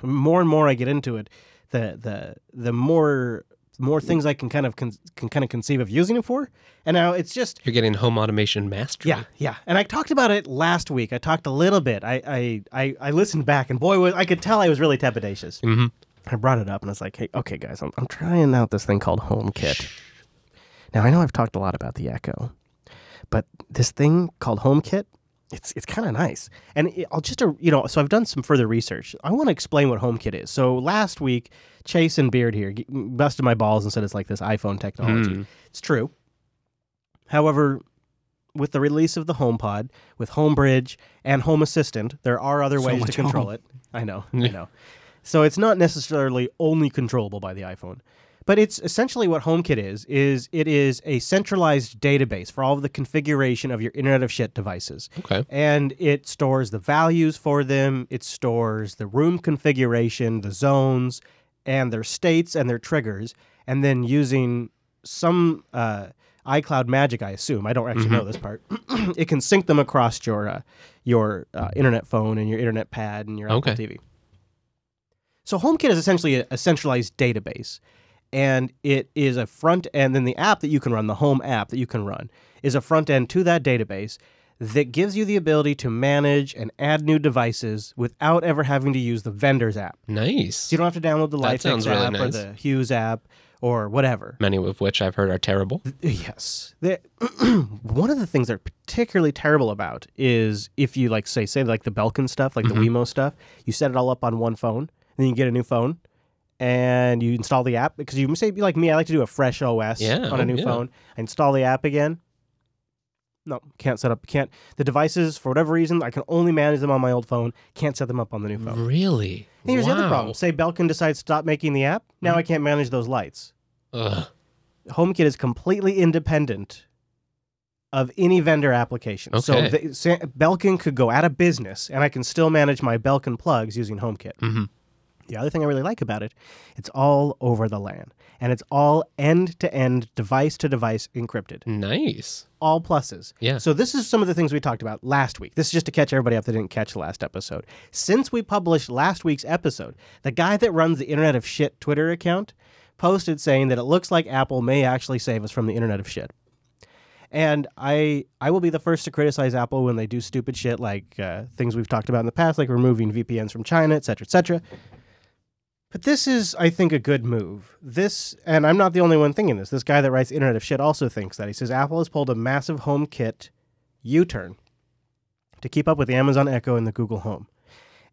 The more and more I get into it, the more the more things I can kind of conceive of using it for. And now it's just you're getting home automation mastery. Yeah. And I talked about it last week. I talked a little bit. I listened back, and boy, I could tell I was really trepidatious. Mm-hmm. I brought it up, and I was like, hey, okay, guys, I'm trying out this thing called HomeKit. Now, I know I've talked a lot about the Echo, but this thing called HomeKit, it's kind of nice. And I'll just, so I've done some further research. I want to explain what HomeKit is. So last week, Chase and Beard here busted my balls and said it's like this iPhone technology. It's true. However, with the release of the HomePod, with HomeBridge and Home Assistant, there are other ways to control it. I know. So it's not necessarily only controllable by the iPhone. But it's essentially what HomeKit is it is a centralized database for all of the configuration of your Internet of Shit devices. Okay. And it stores the values for them. It stores the room configuration, the zones, and their states and their triggers. And then using some iCloud magic, I assume, I don't actually know this part, it can sync them across your Internet phone and your Internet pad and your Apple TV. So HomeKit is essentially a centralized database. And it is a front end, then the app that you can run, the Home app that you can run, is a front end to that database that gives you the ability to manage and add new devices without ever having to use the vendor's app. Nice. So you don't have to download the Lifex app or the Hughes app or whatever. Many of which I've heard are terrible. Yes. One of the things they're particularly terrible about is if you say like the Belkin stuff, like the Wemo stuff, you set it all up on one phone, and then you get a new phone. And you install the app, because you say, like me, I like to do a fresh OS on a new phone. I install the app again. No, can't set up. The devices, for whatever reason, I can only manage them on my old phone. Can't set them up on the new phone. Really? And here's the other problem. Say Belkin decides to stop making the app. Now I can't manage those lights. Ugh. HomeKit is completely independent of any vendor application. Okay. So Belkin could go out of business, and I can still manage my Belkin plugs using HomeKit. Mm-hmm. The other thing I really like about it, it's all over the LAN. And it's all end-to-end, device-to-device encrypted. Nice. All pluses. Yeah. So this is some of the things we talked about last week. This is just to catch everybody up that didn't catch the last episode. Since we published last week's episode, the guy that runs the Internet of Shit Twitter account posted saying that it looks like Apple may actually save us from the Internet of Shit. And I will be the first to criticize Apple when they do stupid shit like things we've talked about in the past, like removing VPNs from China, et cetera, et cetera. But this is, I think, a good move. And I'm not the only one thinking this. This guy that writes Internet of Shit also thinks that. He says Apple has pulled a massive HomeKit U-turn to keep up with the Amazon Echo and the Google Home.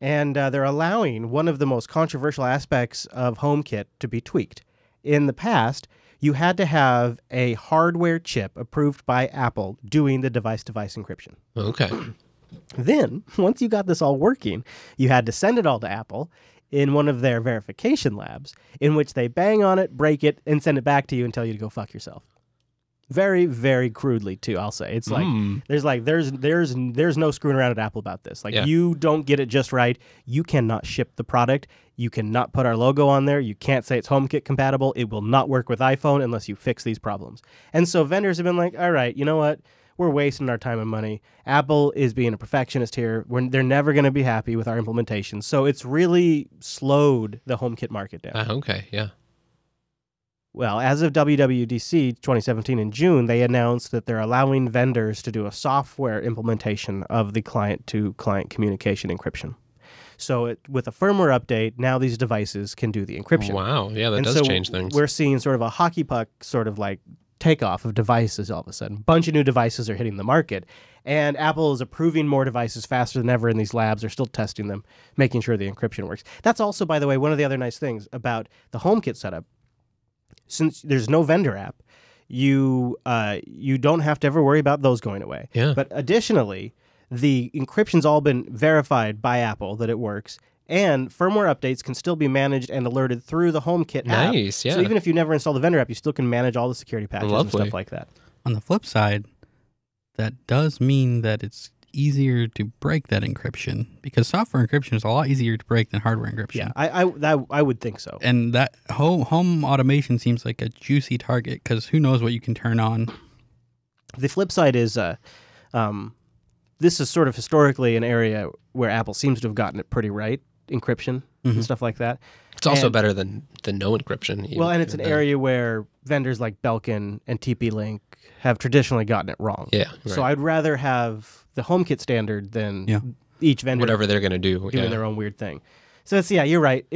And they're allowing one of the most controversial aspects of HomeKit to be tweaked. In the past, you had to have a hardware chip approved by Apple doing the device-to-device encryption. Okay. Then, once you got this all working, you had to send it all to Apple in one of their verification labs, in which they bang on it, break it, and send it back to you and tell you to go fuck yourself. Very, very crudely, too, I'll say. It's like, there's no screwing around at Apple about this. Like, you don't get it just right. You cannot ship the product. You cannot put our logo on there. You can't say it's HomeKit compatible. It will not work with iPhone unless you fix these problems. And so vendors have been like, all right, you know what? We're wasting our time and money. Apple is being a perfectionist here. They're never going to be happy with our implementation. So it's really slowed the HomeKit market down. Okay, yeah. Well, as of WWDC 2017 in June, they announced that they're allowing vendors to do a software implementation of the client-to-client communication encryption. So with a firmware update, now these devices can do the encryption. Wow, yeah, that does change things. We're seeing sort of a hockey puck sort of like takeoff of devices all of a sudden. A bunch of new devices are hitting the market, and Apple is approving more devices faster than ever in these labs. They're still testing them, making sure the encryption works. That's also, by the way, one of the other nice things about the HomeKit setup. Since there's no vendor app, you don't have to ever worry about those going away. Yeah. But additionally, the encryption's all been verified by Apple that it works, and firmware updates can still be managed and alerted through the HomeKit app. Nice, yeah. So even if you never install the vendor app, you still can manage all the security patches and stuff like that. On the flip side, that does mean that it's easier to break that encryption, because software encryption is a lot easier to break than hardware encryption. Yeah, I would think so. And that home automation seems like a juicy target, because who knows what you can turn on. The flip side is this is sort of historically an area where Apple seems to have gotten it pretty right. encryption and stuff like that. It's also better than no encryption. Well, and it's an area where vendors like Belkin and TP-Link have traditionally gotten it wrong. Yeah. Right. So I'd rather have the HomeKit standard than each vendor whatever they're going to do doing their own weird thing. So it's, you're right.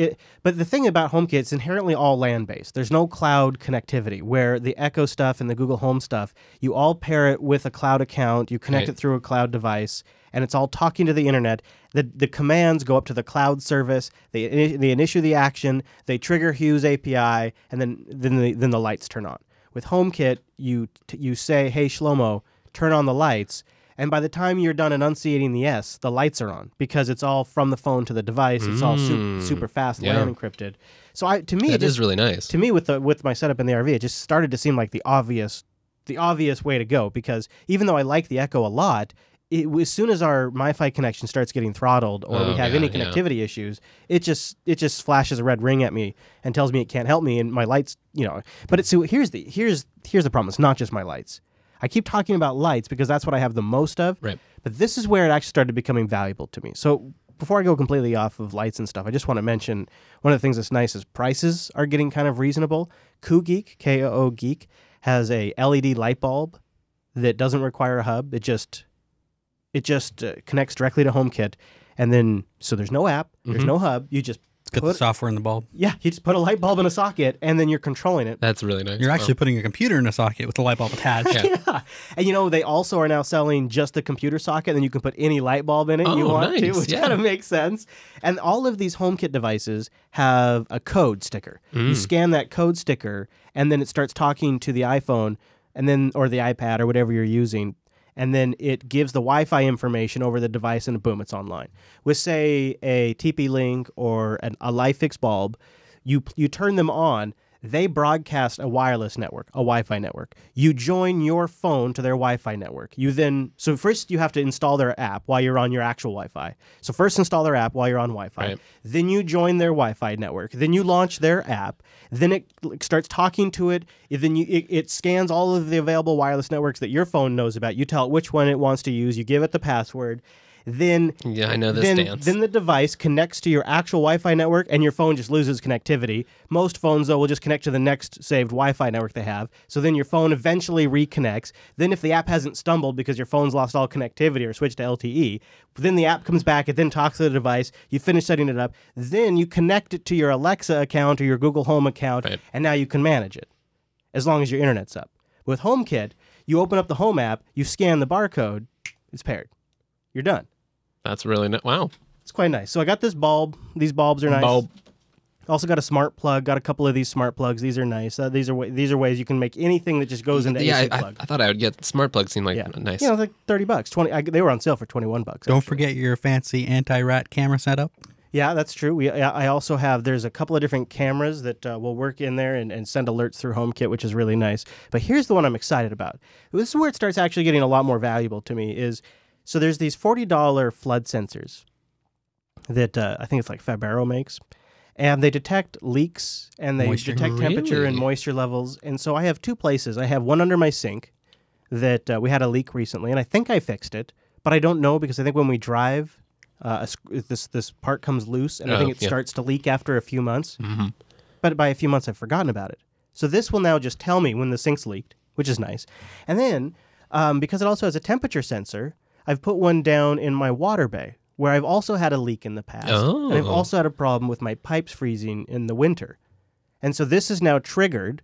But the thing about HomeKit, it's inherently all LAN-based. There's no cloud connectivity, where the Echo stuff and the Google Home stuff, you all pair it with a cloud account, you connect it through a cloud device, and it's all talking to the internet. The commands go up to the cloud service, they initiate the action, they trigger Hugh's API, and then the lights turn on. With HomeKit, you say, hey, Shlomo, turn on the lights, and by the time you're done enunciating the S, the lights are on because it's all from the phone to the device. It's all super fast, LAN encrypted. So to me, it is really nice. To me, with my setup in the RV, it just started to seem like the obvious way to go, because even though I like the Echo a lot, as soon as our MiFi connection starts getting throttled or we have any connectivity issues, it just flashes a red ring at me and tells me it can't help me, and my lights, But here's the problem. It's not just my lights. I keep talking about lights because that's what I have the most of. Right. But this is where it actually started becoming valuable to me. So before I go completely off of lights and stuff, I just want to mention one of the things that's nice is prices are getting kind of reasonable. KooGeek, K-O-O Geek, has a LED light bulb that doesn't require a hub. It just connects directly to HomeKit, and then so there's no app, there's no hub. You just put the software in the bulb. Yeah, you just put a light bulb in a socket, and then you're controlling it. That's really nice. You're actually putting a computer in a socket with the light bulb attached. Yeah. And they also are now selling just the computer socket, and then you can put any light bulb in it you want to, which kind of makes sense. And all of these HomeKit devices have a code sticker. You scan that code sticker, and then it starts talking to the iPhone, and then or the iPad or whatever you're using. And then it gives the Wi-Fi information over the device, and boom, it's online. With, say, a TP-Link or a LifeFix bulb, you turn them on, they broadcast a wireless network, a Wi-Fi network. You join your phone to their Wi-Fi network. So first you have to install their app while you're on your actual Wi-Fi. So first install their app while you're on Wi-Fi. Right. Then you join their Wi-Fi network. Then you launch their app. Then it starts talking to it. Then it scans all of the available wireless networks that your phone knows about. You tell it which one it wants to use. You give it the password. Then I know this dance. Then the device connects to your actual Wi-Fi network, and your phone just loses connectivity. Most phones, though, will just connect to the next saved Wi-Fi network they have. So then your phone eventually reconnects. Then if the app hasn't stumbled because your phone's lost all connectivity or switched to LTE, then the app comes back. It then talks to the device. You finish setting it up. Then you connect it to your Alexa account or your Google Home account, and now you can manage it as long as your internet's up. With HomeKit, you open up the Home app, you scan the barcode, it's paired. You're done. That's really nice. Wow. It's quite nice. So I got this bulb. These bulbs are nice. Also got a smart plug. Got a couple of these smart plugs. These are nice. These are ways you can make anything that just goes into AC plug. I thought I would get smart plugs. Seemed like nice. It's like $30. They were on sale for $21. Don't forget your fancy anti-rat camera setup. Yeah, that's true. I also have, there's a couple of different cameras that will work in there and send alerts through HomeKit, which is really nice. But here's the one I'm excited about. This is where it starts actually getting a lot more valuable to me so there's these $40 flood sensors that I think it's like Fabero makes. And they detect leaks, and they detect temperature and moisture levels. And so I have two places. I have one under my sink that we had a leak recently, and I think I fixed it. But I don't know, because I think when we drive, this part comes loose, and I think it starts to leak after a few months. Mm-hmm. But by a few months, I've forgotten about it. So this will now just tell me when the sink's leaked, which is nice. And then, because it also has a temperature sensor, I've put one down in my water bay, where I've also had a leak in the past. And I've also had a problem with my pipes freezing in the winter. And so this is now triggered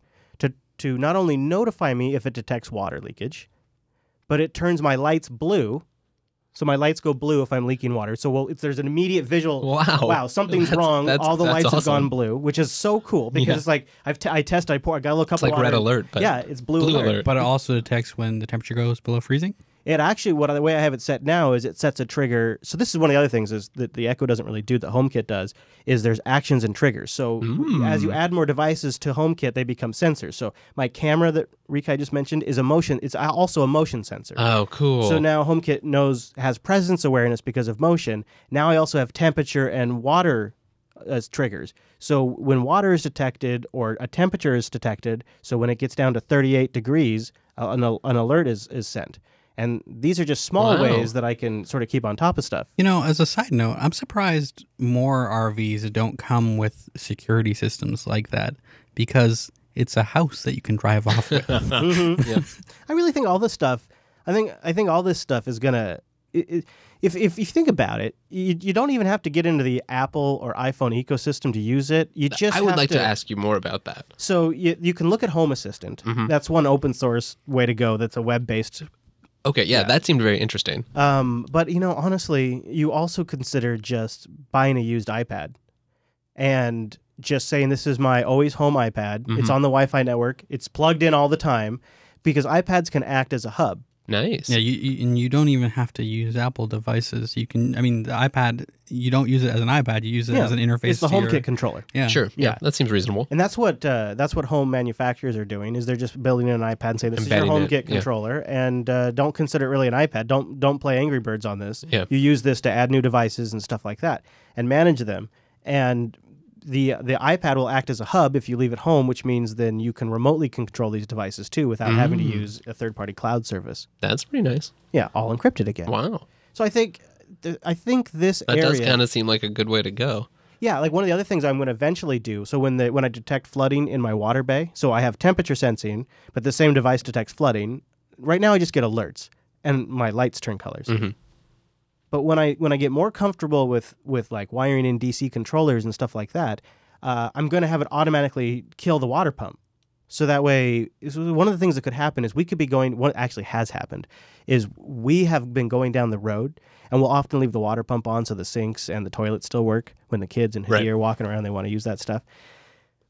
to not only notify me if it detects water leakage, but it turns my lights blue. So my lights go blue if I'm leaking water. So there's an immediate visual, wow, something's wrong. All the lights have gone blue, which is so cool, because it's like I got a little cup of water. It's like red alert. But it's blue alert. But it also detects when the temperature goes below freezing? It actually, the way I have it set now is it sets a trigger. So this is one of the other things is that the Echo doesn't really do that HomeKit does, is there's actions and triggers. So as you add more devices to HomeKit, they become sensors. So my camera that Rikai just mentioned is it's also a motion sensor. Oh, cool. So now HomeKit has presence awareness because of motion. Now I also have temperature and water as triggers. So when water is detected or a temperature is detected, so when it gets down to 38 degrees, an alert is sent. And these are just small ways that I can sort of keep on top of stuff. You know, as a side note, I'm surprised more RVs don't come with security systems like that, because it's a house that you can drive off with. I really think all this stuff, I think all this stuff is going to, if you think about it, you don't even have to get into the Apple or iPhone ecosystem to use it. You just I would like to ask you more about that. So you can look at Home Assistant. That's one open source way to go. That's a web-based. Okay, yeah, that seemed very interesting. But, you know, honestly, you also consider just buying a used iPad and just saying, this is my always home iPad. It's on the Wi-Fi network. It's plugged in all the time, because iPads can act as a hub. Nice. Yeah, and you don't even have to use Apple devices. You can, I mean, the iPad, you don't use it as an iPad. You use it as an interface. It's the HomeKit controller. Yeah, sure. Yeah, that seems reasonable. And that's what home manufacturers are doing. Is they're just building in an iPad and saying, this is your HomeKit controller, and don't consider it really an iPad. Don't play Angry Birds on this. Yeah. You use this to add new devices and stuff like that, and manage them. And the iPad will act as a hub if you leave it home, which means then you can remotely control these devices too without having to use a third-party cloud service. That's pretty nice. Yeah, all encrypted again. Wow. So I think this that area does kind of seem like a good way to go. Yeah, like one of the other things I'm going to eventually do. So when I detect flooding in my water bay, so I have temperature sensing, but the same device detects flooding. Right now, I just get alerts, and my lights turn colors. But when I get more comfortable with like wiring in DC controllers and stuff like that, I'm going to have it automatically kill the water pump. So that way, one of the things that could happen is we could be going, what actually has happened, is we have been going down the road, and we'll often leave the water pump on so the sinks and the toilets still work when the kids and Hadi are walking around, they want to use that stuff.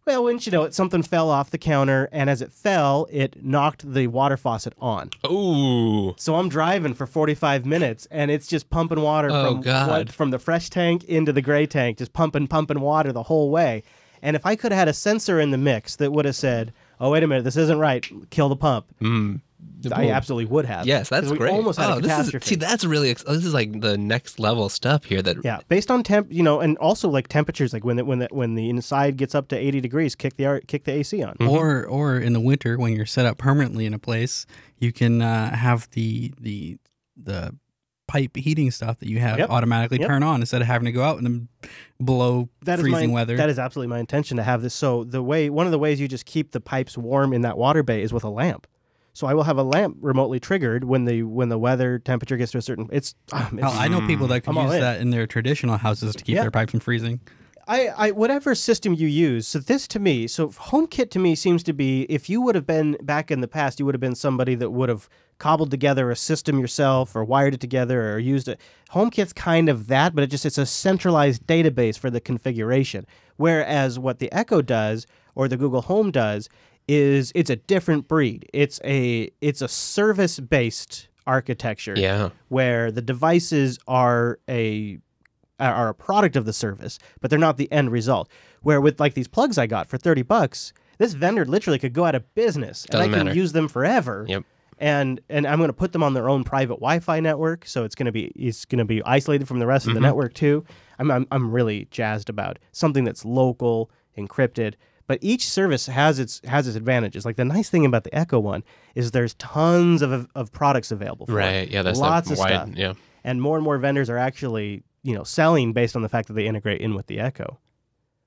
Well, wouldn't you know it, something fell off the counter, and as it fell, it knocked the water faucet on. Ooh. So I'm driving for 45 minutes, and it's just pumping water from the fresh tank into the gray tank, just pumping water the whole way. And if I could have had a sensor in the mix that would have said, oh, wait a minute, this isn't right, kill the pump. I absolutely would have. Yes, that's great. Almost had a catastrophe. That's really this is like the next level stuff here. Based on temp, and also like temperatures, like when the inside gets up to 80 degrees, kick the AC on. Or in the winter when you're set up permanently in a place, you can have the pipe heating stuff that you have automatically turn on instead of having to go out and below freezing weather. That is absolutely my intention to have this. So one of the ways you just keep the pipes warm in that water bay is with a lamp. So I will have a lamp remotely triggered when the weather temperature gets to a certain. I know people that could use that in their traditional houses to keep their pipes from freezing. Whatever system you use. So HomeKit to me seems to be, if you would have been back in the past, you would have been somebody that would have cobbled together a system yourself or wired it together or used it. HomeKit's kind of that, but it's a centralized database for the configuration. Whereas what the Echo does or the Google Home does is it's a different breed. It's a service-based architecture where the devices are a product of the service, but they're not the end result. Where with like these plugs I got for $30, this vendor literally could go out of business, and I can use them forever. Yep. And I'm going to put them on their own private Wi-Fi network, so it's going to be isolated from the rest of the network too. I'm really jazzed about something that's local, encrypted. But each service has its advantages. Like the nice thing about the Echo one is there's tons of products available for it. Yeah, that's lots of stuff. Yeah. And more vendors are actually, selling based on the fact that they integrate in with the Echo.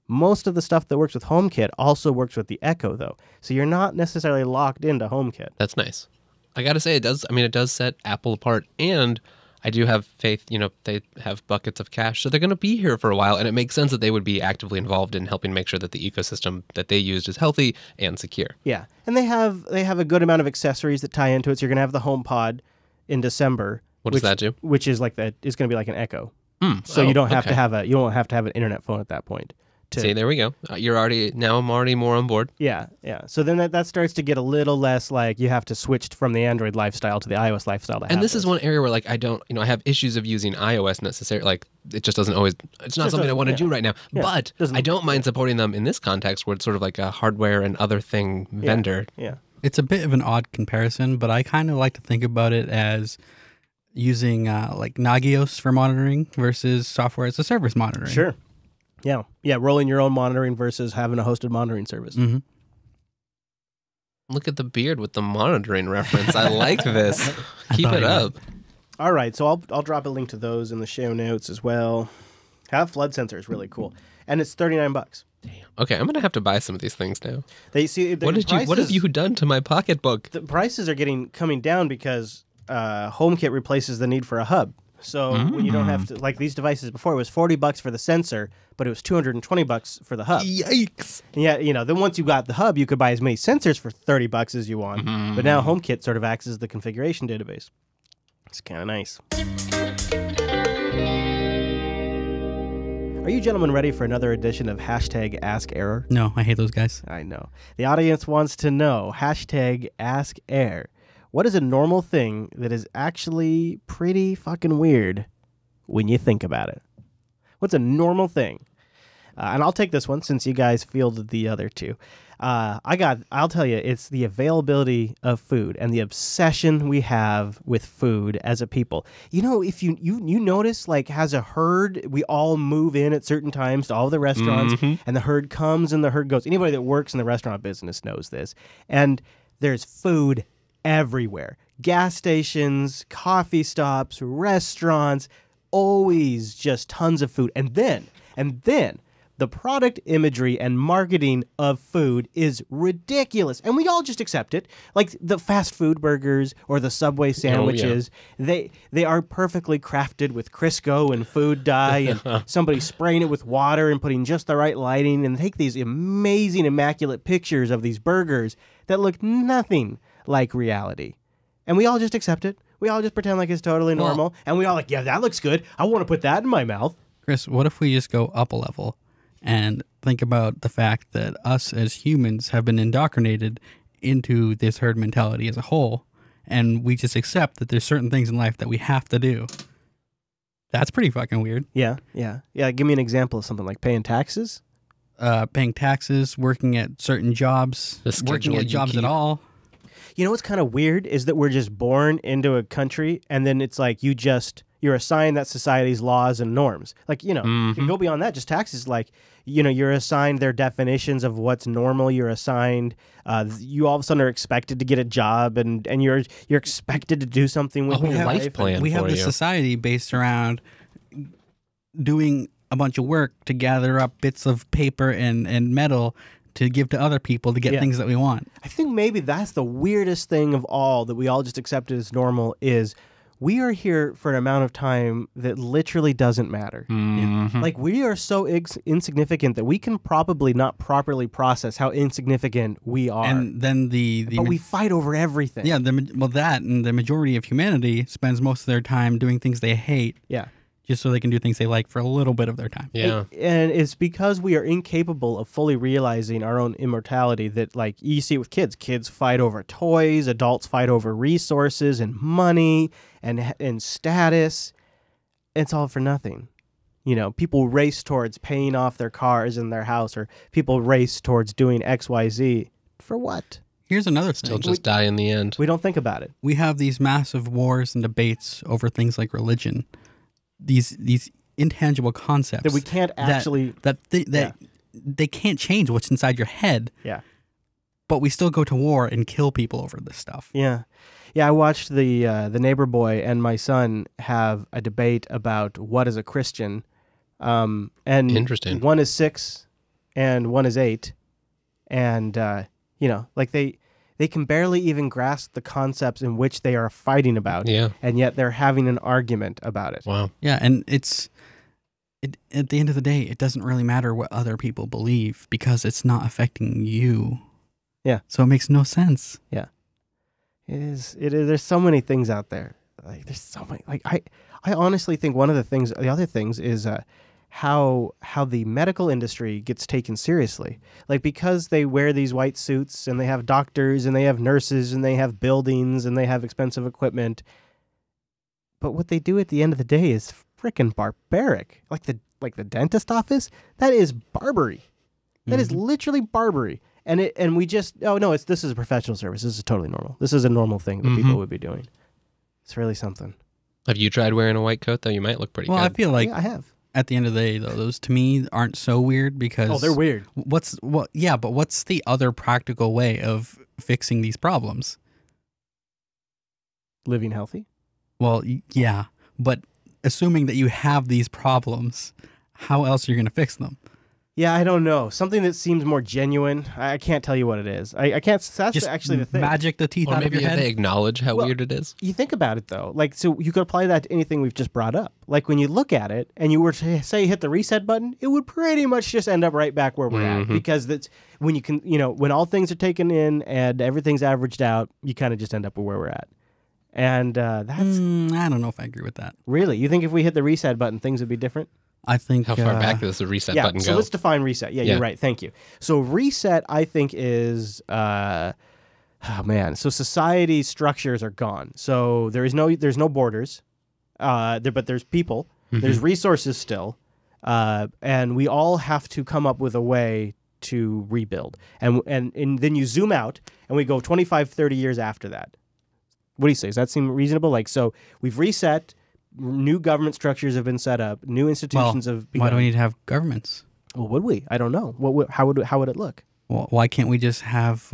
Most of the stuff that works with HomeKit also works with the Echo though. So you're not necessarily locked into HomeKit. That's nice. I got to say it does set Apple apart, and I do have faith, they have buckets of cash, so they're going to be here for a while, and it makes sense that they would be actively involved in helping make sure that the ecosystem that they used is healthy and secure. Yeah, and they have a good amount of accessories that tie into it. So you're going to have the HomePod in December. What does that do? Which is it's going to be like an Echo. So you don't have to have an internet phone at that point. See, there we go. I'm already more on board. Yeah. So then that starts to get a little less like you have to switch from the Android lifestyle to the iOS lifestyle. And this is one area where I don't, I have issues of using iOS necessarily. Like it just doesn't always. It's not something I want to do right now. Yeah. But I don't mind supporting them in this context where it's sort of like a hardware and other thing vendor. Yeah. It's a bit of an odd comparison, but I kind of like to think about it as using like Nagios for monitoring versus software as a service monitoring. Sure. Yeah, rolling your own monitoring versus having a hosted monitoring service. Mm-hmm. Look at the beard with the monitoring reference. I like this. Keep it up. All right, so I'll drop a link to those in the show notes as well. Have flood sensor is really cool, and it's $39. Damn. Okay, I'm gonna have to buy some of these things now. What have you done to my pocketbook? The prices are coming down because HomeKit replaces the need for a hub. So when you don't have to, like these devices before, it was $40 for the sensor, but it was $220 for the hub. Yikes! Yeah, then once you got the hub, you could buy as many sensors for $30 as you want. But now HomeKit sort of acts as the configuration database. It's kind of nice. Are you gentlemen ready for another edition of #AskError? No, I hate those guys. I know. The audience wants to know, #AskError. What is a normal thing that is actually pretty fucking weird when you think about it? What's a normal thing? And I'll take this one since you guys fielded the other two. I'll tell you, it's the availability of food and the obsession we have with food as a people. You know, if you notice, like, as a herd, we all move in at certain times to all the restaurants, and the herd comes and the herd goes. Anybody that works in the restaurant business knows this. And there's food everywhere. Gas stations, coffee stops, restaurants, always just tons of food. And then the product imagery and marketing of food is ridiculous. And we all just accept it. Like the fast food burgers or the Subway sandwiches, they are perfectly crafted with Crisco and food dye and somebody spraying it with water and putting just the right lighting, and take these amazing, immaculate pictures of these burgers that look nothing like reality. And we all just accept it. We all just pretend like it's totally normal. And we all like, yeah, that looks good. I want to put that in my mouth. Chris, what if we just go up a level and think about the fact that us as humans have been indoctrinated into this herd mentality as a whole, and we just accept that there's certain things in life that we have to do? That's pretty fucking weird. Yeah. Give me an example of something like paying taxes. Paying taxes, working at certain jobs, working at jobs at all. You know what's kind of weird is that we're just born into a country, and then it's like you're assigned that society's laws and norms. Like, you can go beyond that. Just taxes, like, you're assigned their definitions of what's normal. You're assigned, you all of a sudden are expected to get a job, and you're expected to do something with your life. We have this society based around doing a bunch of work to gather up bits of paper and metal to give to other people to get things that we want. I think maybe that's the weirdest thing of all that we all just accepted as normal is we are here for an amount of time that literally doesn't matter. Like, we are so insignificant that we can probably not properly process how insignificant we are. And then but we fight over everything. Yeah, that and the majority of humanity spends most of their time doing things they hate. Yeah. Just so they can do things they like for a little bit of their time. Yeah. And it's because we are incapable of fully realizing our own immortality that, like, you see it with kids. Kids fight over toys. Adults fight over resources and money and status. It's all for nothing. People race towards paying off their cars and their house, or people race towards doing X, Y, Z. For what? Here's another thing. They'll just die in the end. We don't think about it. We have these massive wars and debates over things like religion. These intangible concepts that we can't actually they can't change what's inside your head. Yeah. But we still go to war and kill people over this stuff. Yeah. I watched the neighbor boy and my son have a debate about what is a Christian. And interesting. One is 6 and one is 8. And like they can barely even grasp the concepts in which they are fighting about. Yeah. And yet they're having an argument about it. Wow. Yeah, and at the end of the day, it doesn't really matter what other people believe because it's not affecting you. Yeah. So it makes no sense. Yeah. It is. There's so many things out there. Like, there's so many. Like, I honestly think one of the other things is how the medical industry gets taken seriously. Like, because they wear these white suits and they have doctors and they have nurses and they have buildings and they have expensive equipment. But what they do at the end of the day is freaking barbaric. Like the dentist office, that is barbary. That is literally barbary. And we just, this is a professional service. This is totally normal. This is a normal thing that people would be doing. It's really something. Have you tried wearing a white coat, though? You might look pretty good. Well, I feel like I have. at the end of the day, though, those to me aren't so weird because they're weird. But what's the other practical way of fixing these problems? Living healthy? Well, yeah, but assuming that you have these problems, how else are you going to fix them? Yeah, I don't know. Something that seems more genuine. I can't tell you what it is. I can't. That's Just actually the thing. Magic the teeth or out of maybe your head. they acknowledge how weird it is. You think about it though. Like, so you could apply that to anything we've just brought up. Like when you look at it and you were to say hit the reset button, it would pretty much just end up right back where we're at, because that's when you can, when all things are taken in and everything's averaged out, you kind of just end up where we're at. And that's I don't know if I agree with that. Really, you think if we hit the reset button, things would be different? I think How far back does the reset button go? So let's define reset. Yeah, you're right. Thank you. So reset, I think, is oh man. So society structures are gone. So there's no borders, but there's people. There's resources still, and we all have to come up with a way to rebuild. And then you zoom out, and we go 25, 30 years after that. What do you say? Does that seem reasonable? Like, so we've reset. New government structures have been set up. New institutions have begun. Why do we need to have governments? Well, would we? I don't know. How would it look? Well, why can't we just have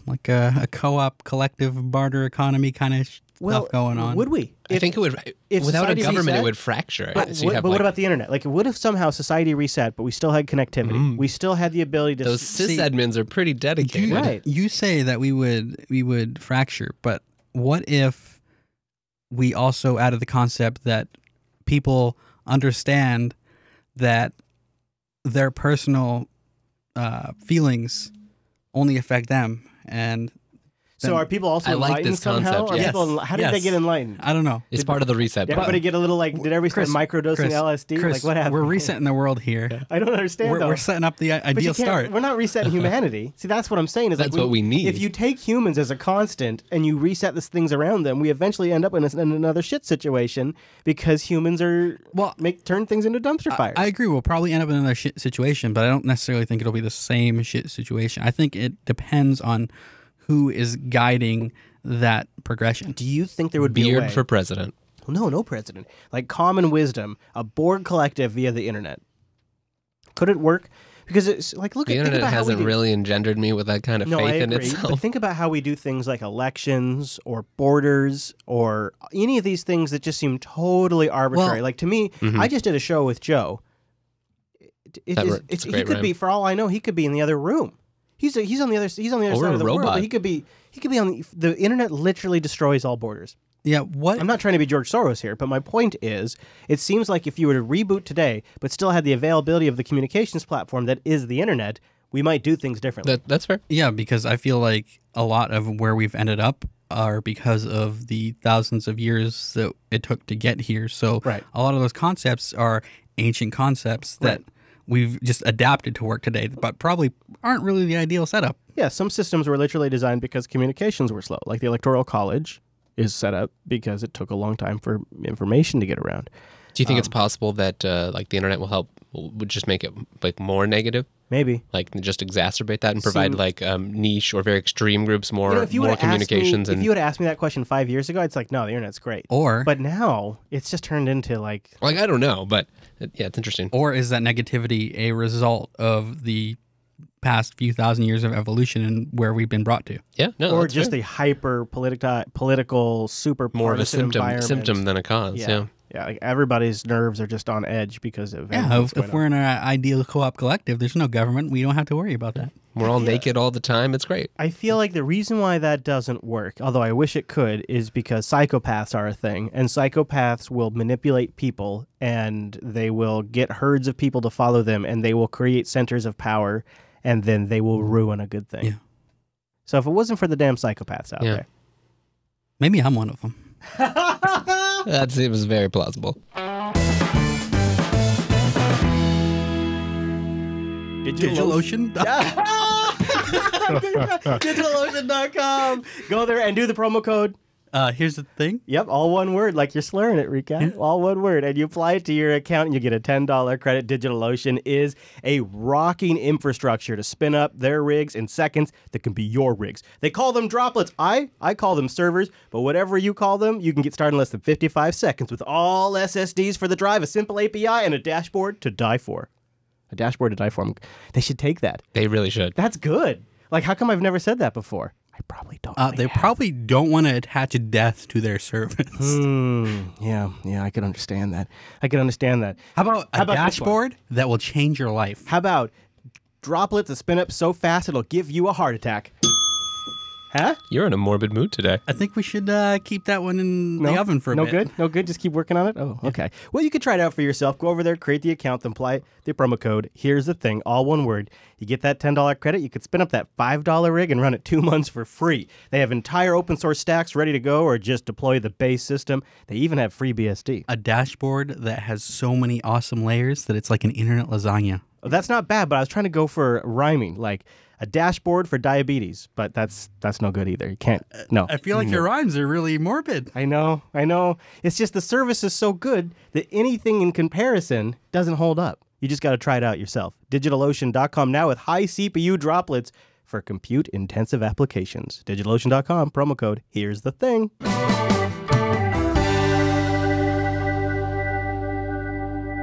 like a co-op, collective barter economy kind of stuff going on? Would we? I think it would. Without a government, reset, it would fracture. But what about the internet? Like, what if somehow society reset, but we still had connectivity? We still had the ability to. Those sysadmins are pretty dedicated. Right. You say that we would fracture, but what if we also added the concept that people understand that their personal feelings only affect them, and so are people also enlightened somehow? How did they get enlightened? I don't know. It's part of the reset Did button. everybody get a little did everybody start microdosing LSD? Chris, like what happened? We're resetting the world here. I don't understand. We're setting up the ideal start. We're not resetting humanity. See, that's what I'm saying. Is that's what we need. If you take humans as a constant and you reset the things around them, we eventually end up in another shit situation because humans are turn things into dumpster fires. I agree. We'll probably end up in another shit situation, but I don't necessarily think it'll be the same shit situation. I think it depends on who is guiding that progression. Do you think there would be a way? for president? No president. Like common wisdom, a Borg collective via the internet. Could it work? Because it's like, the internet hasn't really engendered me with that kind of faith in itself. But think about how we do things like elections or borders or any of these things that just seem totally arbitrary. Like to me, I just did a show with Joe. He could be, for all I know, he could be in the other room. He's on the other side of the world. He could be on the internet. Literally destroys all borders. Yeah, what? I'm not trying to be George Soros here, but my point is, it seems like if you were to reboot today, but still had the availability of the communications platform that is the internet, we might do things differently. That's fair. Yeah, because I feel like a lot of where we've ended up are because of the thousands of years that it took to get here. So a lot of those concepts are ancient concepts that we've just adapted to work today, but probably aren't really the ideal setup. Yeah, some systems were literally designed because communications were slow, like the Electoral College is set up because it took a long time for information to get around. Do you think it's possible that like the internet would just make it like more negative? Maybe. Like just exacerbate that and provide like niche or very extreme groups more communications. If you had asked me that question 5 years ago, it's like, no, the internet's great. But now it's just turned into like I don't know, but yeah, it's interesting. Or is that negativity a result of the past few thousand years of evolution and where we've been brought to? Yeah, no, or just a hyper political super more of a symptom than a cause. Yeah. Yeah, like everybody's nerves are just on edge because of if we're in an ideal co-op collective, there's no government. We don't have to worry about that. We're all naked all the time. It's great. I feel like the reason why that doesn't work, although I wish it could, is because psychopaths are a thing. And psychopaths will manipulate people, and they will get herds of people to follow them, and they will create centers of power, and then they will ruin a good thing. Yeah. So if it wasn't for the damn psychopaths out there. Maybe I'm one of them. That seems very plausible. DigitalOcean? DigitalOcean.com. Go there and do the promo code Here's the thing. Yep, all one word, like you're slurring it, Rika. All one word. And you apply it to your account and you get a $10 credit. DigitalOcean is a rocking infrastructure to spin up their rigs in seconds that can be your rigs. They call them droplets. I call them servers, but whatever you call them, you can get started in less than 55 seconds with all SSDs for the drive, a simple API, and a dashboard to die for. A dashboard to die for. They should take that. They really should. That's good. Like, how come I've never said that before? I probably don't. They probably don't want to attach a death to their service. Yeah, I can understand that. How about a dashboard that will change your life? How about droplets that spin up so fast it'll give you a heart attack? Huh? You're in a morbid mood today. I think we should keep that one in the oven for a bit. No good? Just keep working on it? Oh, okay. Well, you could try it out for yourself. Go over there, create the account, then apply the promo code. Here's the thing, all one word. You get that $10 credit. You could spin up that $5 rig and run it 2 months for free. They have entire open source stacks ready to go or just deploy the base system. They even have free BSD. A dashboard that has so many awesome layers that it's like an internet lasagna. Oh, that's not bad, but I was trying to go for rhyming, like a dashboard for diabetes, but that's no good either. You can't, no. I feel like your rhymes are really morbid. I know. It's just the service is so good that anything in comparison doesn't hold up. You just got to try it out yourself. DigitalOcean.com now with high CPU droplets for compute-intensive applications. DigitalOcean.com, promo code, here's the thing.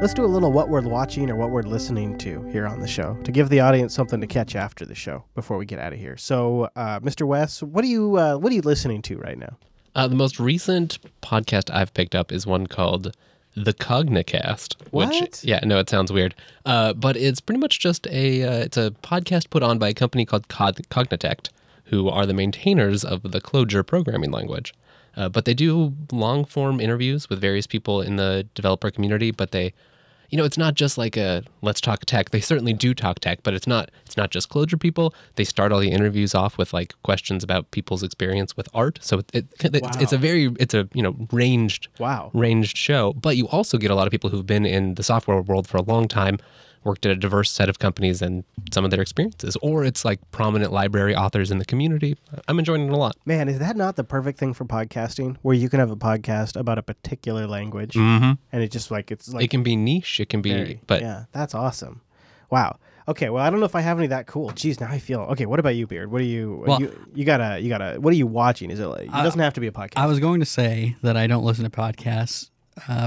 Let's do a little what we're watching or what we're listening to here on the show to give the audience something to catch after the show before we get out of here. So, Mr. Wes, what are you listening to right now? The most recent podcast I've picked up is one called The Cognicast. What? Which, yeah, no, it sounds weird. But it's pretty much just it's a podcast put on by a company called Cognitect, who are the maintainers of the Clojure programming language. But they do long-form interviews with various people in the developer community, but they... it's not just like a let's talk tech. They certainly do talk tech, but it's not just Clojure people. They start all the interviews off with like questions about people's experience with art. So it's a ranged show. But you also get a lot of people who've been in the software world for a long time, worked at a diverse set of companies and some of their experiences, or it's like prominent library authors in the community. I'm enjoying it a lot. Man, is that not the perfect thing for podcasting, where you can have a podcast about a particular language, and it just like it can be niche, it can be, but yeah, that's awesome. Wow. Okay, well, I don't know if I have any that cool. Jeez, now I feel okay. What about you, Beard? What are you? You gotta. What are you watching? Is it like, it doesn't have to be a podcast? I was going to say that I don't listen to podcasts.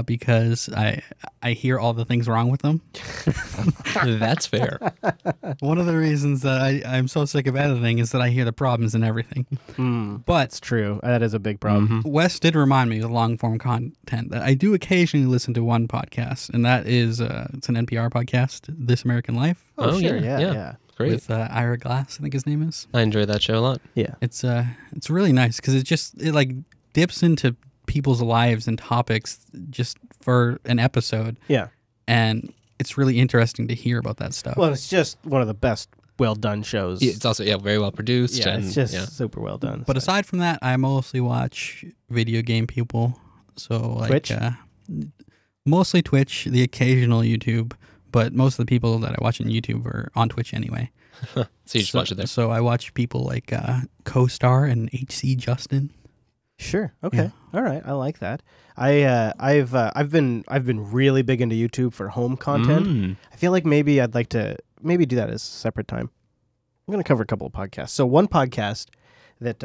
Because I hear all the things wrong with them. That's fair. One of the reasons that I'm so sick of editing is that I hear the problems in everything. But it's true. That is a big problem. Wes did remind me of long-form content that I do occasionally listen to one podcast, and that is it's an NPR podcast, This American Life. Oh sure, yeah. Great. With Ira Glass, I think his name is. I enjoy that show a lot. Yeah. It's really nice because it like dips into people's lives and topics just for an episode. Yeah. And it's really interesting to hear about that stuff. Well, it's just one of the best well-done shows. Yeah, it's also very well produced. Yeah, and, it's just super well done. But aside from that, I mostly watch video game people. So like Twitch? Mostly Twitch, the occasional YouTube, but most of the people that I watch on YouTube are on Twitch anyway. So you just watch it there. So I watch people like Co-Star and HC Justin. Sure. Okay. Yeah. All right. I like that. I've been really big into YouTube for home content. I feel like maybe I'd like to do that as a separate time. I'm going to cover a couple of podcasts. So one podcast that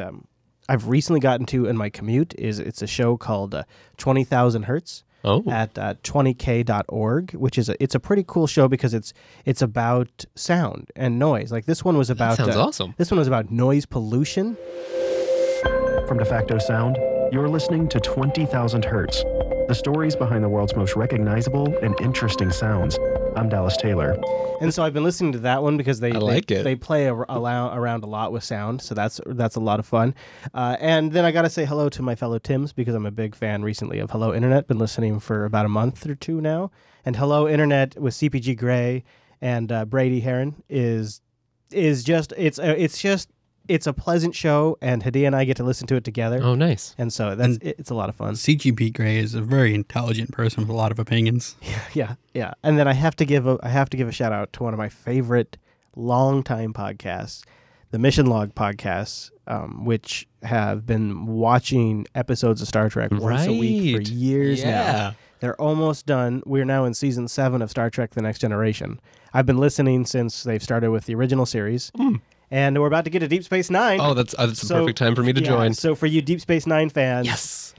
I've recently gotten to in my commute it's a show called 20,000 Hertz. At 20k.org, which is it's a pretty cool show because it's about sound and noise. Like this one was about that sounds awesome. This one was about noise pollution. From De Facto Sound, you're listening to 20,000 Hertz, the stories behind the world's most recognizable and interesting sounds. I'm Dallas Taylor. And so I've been listening to that one because they play around a lot with sound, so that's a lot of fun. And then I got to say hello to my fellow Tims because I'm a big fan recently of Hello Internet. Been listening for about a month or two now. And Hello Internet with CPG Grey and Brady Heron is just it's a pleasant show, and Hadia and I get to listen to it together. Oh, nice. And so it's a lot of fun. CGP Grey is a very intelligent person with a lot of opinions. Yeah. And then I have to give a shout out to one of my favorite longtime podcasts the Mission Log podcasts, which have been watching episodes of Star Trek once a week for years now. They're almost done. We're now in season 7 of Star Trek The Next Generation. I've been listening since they've started with the original series. And we're about to get to Deep Space Nine. Oh, that's the perfect time for me to join. So for you Deep Space Nine fans, yes,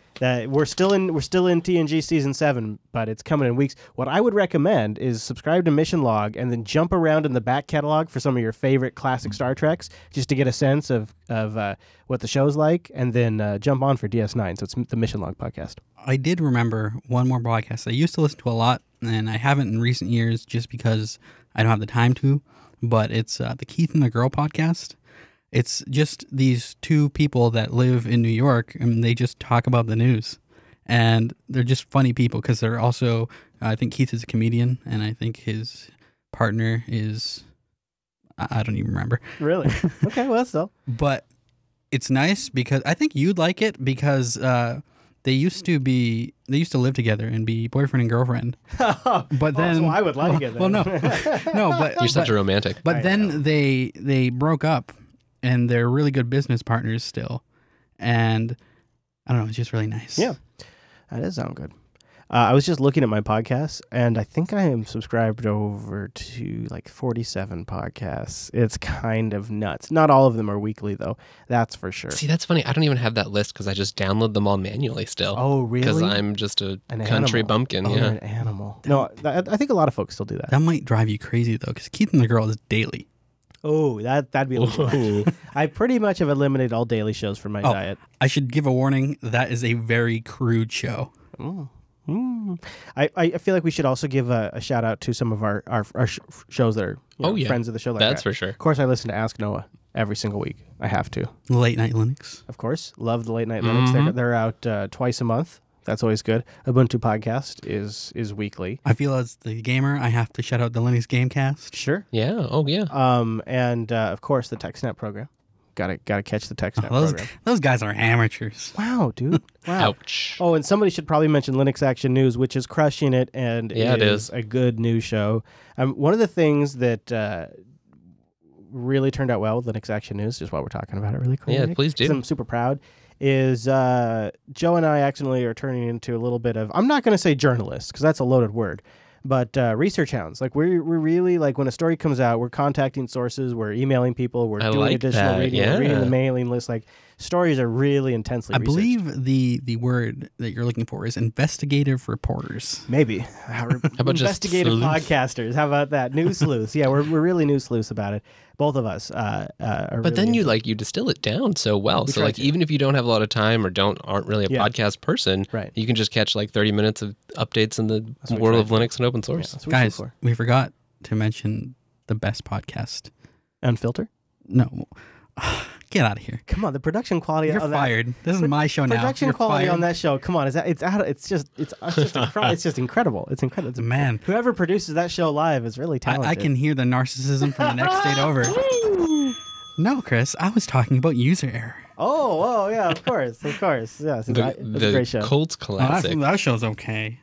we're still in TNG season 7, but it's coming in weeks. What I would recommend is subscribe to Mission Log and then jump around in the back catalog for some of your favorite classic Star Treks, just to get a sense of what the show's like, and then jump on for DS9. So it's the Mission Log podcast. I did remember one more podcast I used to listen to a lot, and I haven't in recent years just because I don't have the time to, but it's the Keith and the Girl podcast. It's just these two people that live in New York, and they just talk about the news. And they're just funny people because they're also, I think Keith is a comedian, and I think his partner is, I don't even remember. Really? Okay, well, that's all. But it's nice because I think you'd like it because they used to live together and be boyfriend and girlfriend. But then, so I would like it. Well, no, but you're such a romantic. But then they broke up, and they're really good business partners still. And I don't know, it's just really nice. Yeah, that does sound good. I was just looking at my podcasts, and I think I am subscribed over to like 47 podcasts. It's kind of nuts. Not all of them are weekly, though. That's for sure. See, that's funny. I don't even have that list because I just download them all manually still. Oh, really? Because I'm just an country animal. bumpkin. Oh, yeah, an animal. No, I think a lot of folks still do that. That might drive you crazy, though, because Keith and the Girl is daily. Oh, that'd be a little much. I pretty much have eliminated all daily shows from my diet. I should give a warning. That is a very crude show. I feel like we should also give a shout out to some of our shows that are friends of the show. Like that's that. for sure. Of course, I listen to Ask Noah every single week. I have to. Late Night Linux. Of course. Love the Late Night Linux. They're out twice a month. That's always good. Ubuntu podcast is weekly. I feel as the gamer, I have to shout out the Linux Gamecast. Sure. Yeah. Oh, yeah. And of course the TechSnap program. Gotta catch the TechSnap program. Those guys are amateurs. Wow, dude. Wow. Ouch. Oh, and somebody should probably mention Linux Action News, which is crushing it, and it is a good news show. One of the things that really turned out well with Linux Action News, just while we're talking about it really quick. Yeah, please do. I'm super proud. Is Joe and I accidentally are turning into a little bit of, I'm not going to say journalists, because that's a loaded word, but research hounds. Like we're really, like when a story comes out, we're contacting sources, we're emailing people, we're doing additional reading, we're reading the mailing list. Like stories are really intensely researched. Believe the word that you're looking for is investigative reporters. Maybe. How about investigative just podcasters? How about that? News sleuths. Yeah, we're really news sleuths about it. Both of us are. But really then you distill it down so well. So like even if you don't have a lot of time or aren't really a podcast person, right, you can just catch like 30 minutes of updates in the world of Linux and open source. Yeah, guys, we forgot to mention the best podcast. Unfilter? No. Get out of here. Come on, the production quality. You're fired. This is my show now. Production quality on that show. Come on, it's just incredible. It's incredible. It's man. Whoever produces that show live is really talented. I can hear the narcissism from the next state over. No, Chris, I was talking about user error. Oh, yeah, of course. Yes, it's a great show. Colts classic. That show's okay.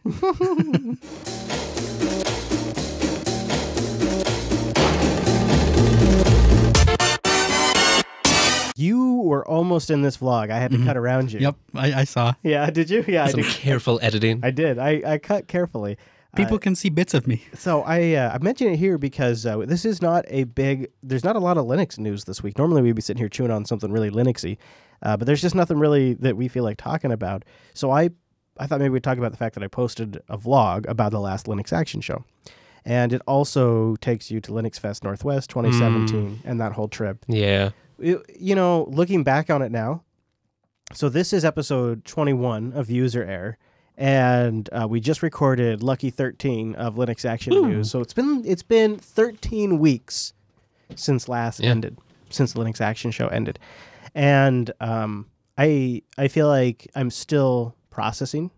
You were almost in this vlog. I had to cut around you. Yep, I saw. Yeah, did you? Yeah, Some careful editing. I did. I cut carefully. People can see bits of me. So I mention it here because this is not there's not a lot of Linux news this week. Normally we'd be sitting here chewing on something really Linuxy, but there's just nothing really that we feel like talking about. So I thought maybe we'd talk about the fact that I posted a vlog about the last Linux Action show. And it also takes you to Linux Fest Northwest 2017 and that whole trip. Yeah. Looking back on it now, so this is episode 21 of User Error, and we just recorded Lucky 13 of Linux Action News. So it's been 13 weeks since ended, since the Linux Action show ended, and I feel like I'm still processing.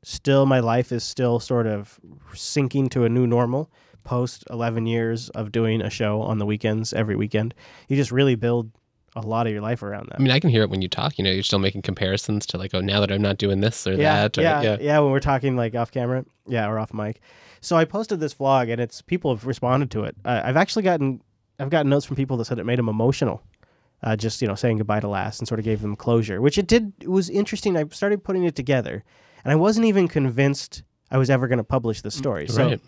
Still, my life is still sort of sinking to a new normal. Post 11 years of doing a show on the weekends, every weekend, you just really build a lot of your life around that. I mean, I can hear it when you talk. You're still making comparisons to like, oh, now that I'm not doing this or that. Or, yeah. When we're talking like off camera, or off mic. So I posted this vlog, and people have responded to it. I've gotten notes from people that said it made them emotional just saying goodbye to Last, and sort of gave them closure, which it did. It was interesting. I started putting it together, and I wasn't even convinced I was ever going to publish the story. So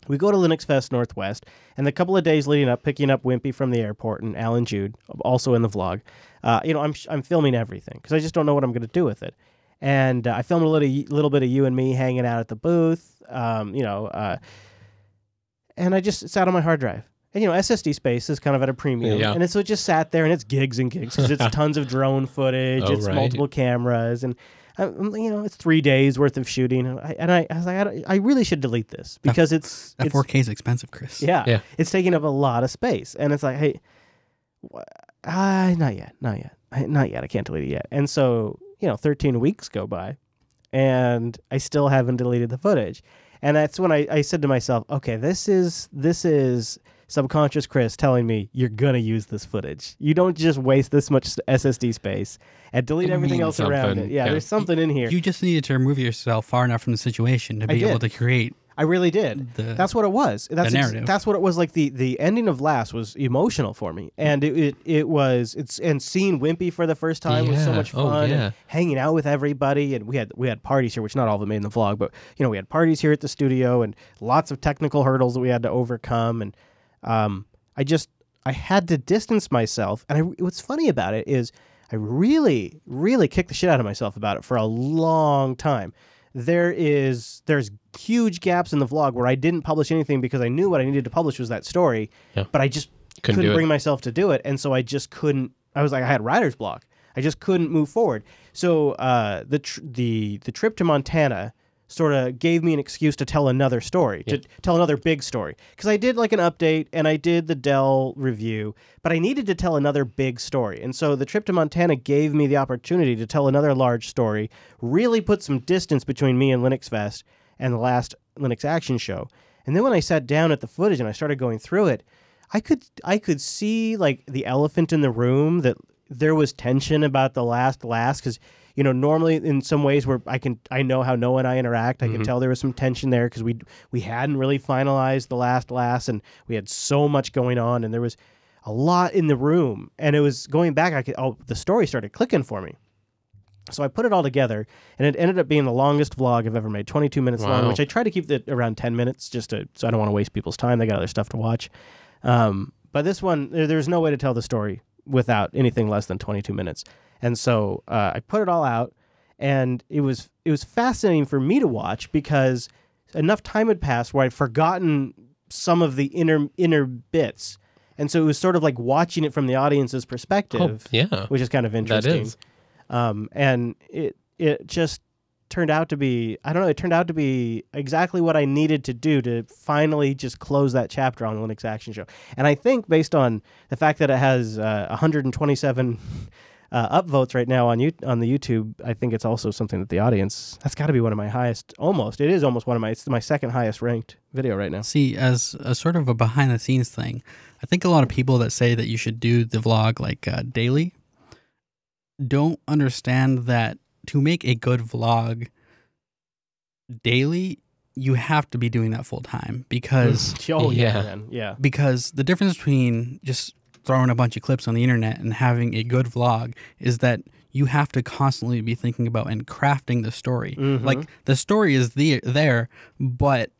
we go to Linux Fest Northwest, and the couple of days leading up, picking up Wimpy from the airport and Alan Jude, also in the vlog. I'm filming everything because I just don't know what I'm going to do with it. And I filmed a little bit of you and me hanging out at the booth, and I just sat on my hard drive. And, SSD space is kind of at a premium. Yeah. And so it just sat there, and it's gigs and gigs because it's tons of drone footage, it's multiple cameras, and, it's 3 days worth of shooting. I was like, I really should delete this because that 4K is expensive, Chris. Yeah. It's taking up a lot of space. And it's like, hey, not yet. I can't delete it yet. And so, 13 weeks go by, and I still haven't deleted the footage. And that's when I said to myself, okay, this is subconscious Chris telling me you're going to use this footage. You don't just waste this much SSD space and delete everything else around it. Yeah, there's something in here. You just needed to remove yourself far enough from the situation to be able to create. I really did. That's what it was. That's the narrative. That's what it was. Like the ending of Last was emotional for me, and and seeing Wimpy for the first time was so much fun. And hanging out with everybody, and we had parties here, which not all of them made in the vlog, but we had parties here at the studio, and lots of technical hurdles that we had to overcome, and I had to distance myself. And what's funny about it is I really, really kicked the shit out of myself about it for a long time. There's huge gaps in the vlog where I didn't publish anything because I knew what I needed to publish was that story, but I just couldn't bring myself to do it, and so I just couldn't. I was like, I had writer's block. I just couldn't move forward. So the trip to Montana sort of gave me an excuse to tell another story, to tell another big story. Because I did like an update and I did the Dell review, but I needed to tell another big story. And so the trip to Montana gave me the opportunity to tell another large story, really put some distance between me and Linux Fest and the last Linux Action Show. And then when I sat down at the footage and I started going through it, I could see like the elephant in the room, that there was tension about the last because normally in some ways where I know how Noah and I interact, I can tell there was some tension there because we hadn't really finalized the last, and we had so much going on, and there was a lot in the room, and it was going back. The story started clicking for me. So I put it all together, and it ended up being the longest vlog I've ever made, 22 minutes long, which I try to keep it around 10 minutes so I don't want to waste people's time. They got other stuff to watch. But this one, there's no way to tell the story without anything less than 22 minutes. And so I put it all out, and it was fascinating for me to watch because enough time had passed where I'd forgotten some of the inner bits. And so it was sort of like watching it from the audience's perspective, which is kind of interesting. That is. And it just turned out to be, it turned out to be exactly what I needed to do to finally just close that chapter on Linux Action Show. And I think based on the fact that it has 127 upvotes right now on the YouTube, I think it's also something that the audience, that's got to be one of my highest, it is almost one of it's my second highest ranked video right now. See, as a sort of a behind the scenes thing, I think a lot of people that say that you should do the vlog like daily don't understand that to make a good vlog daily, you have to be doing that full time because because the difference between just throwing a bunch of clips on the internet and having a good vlog is that you have to constantly be thinking about and crafting the story. Like the story is there, but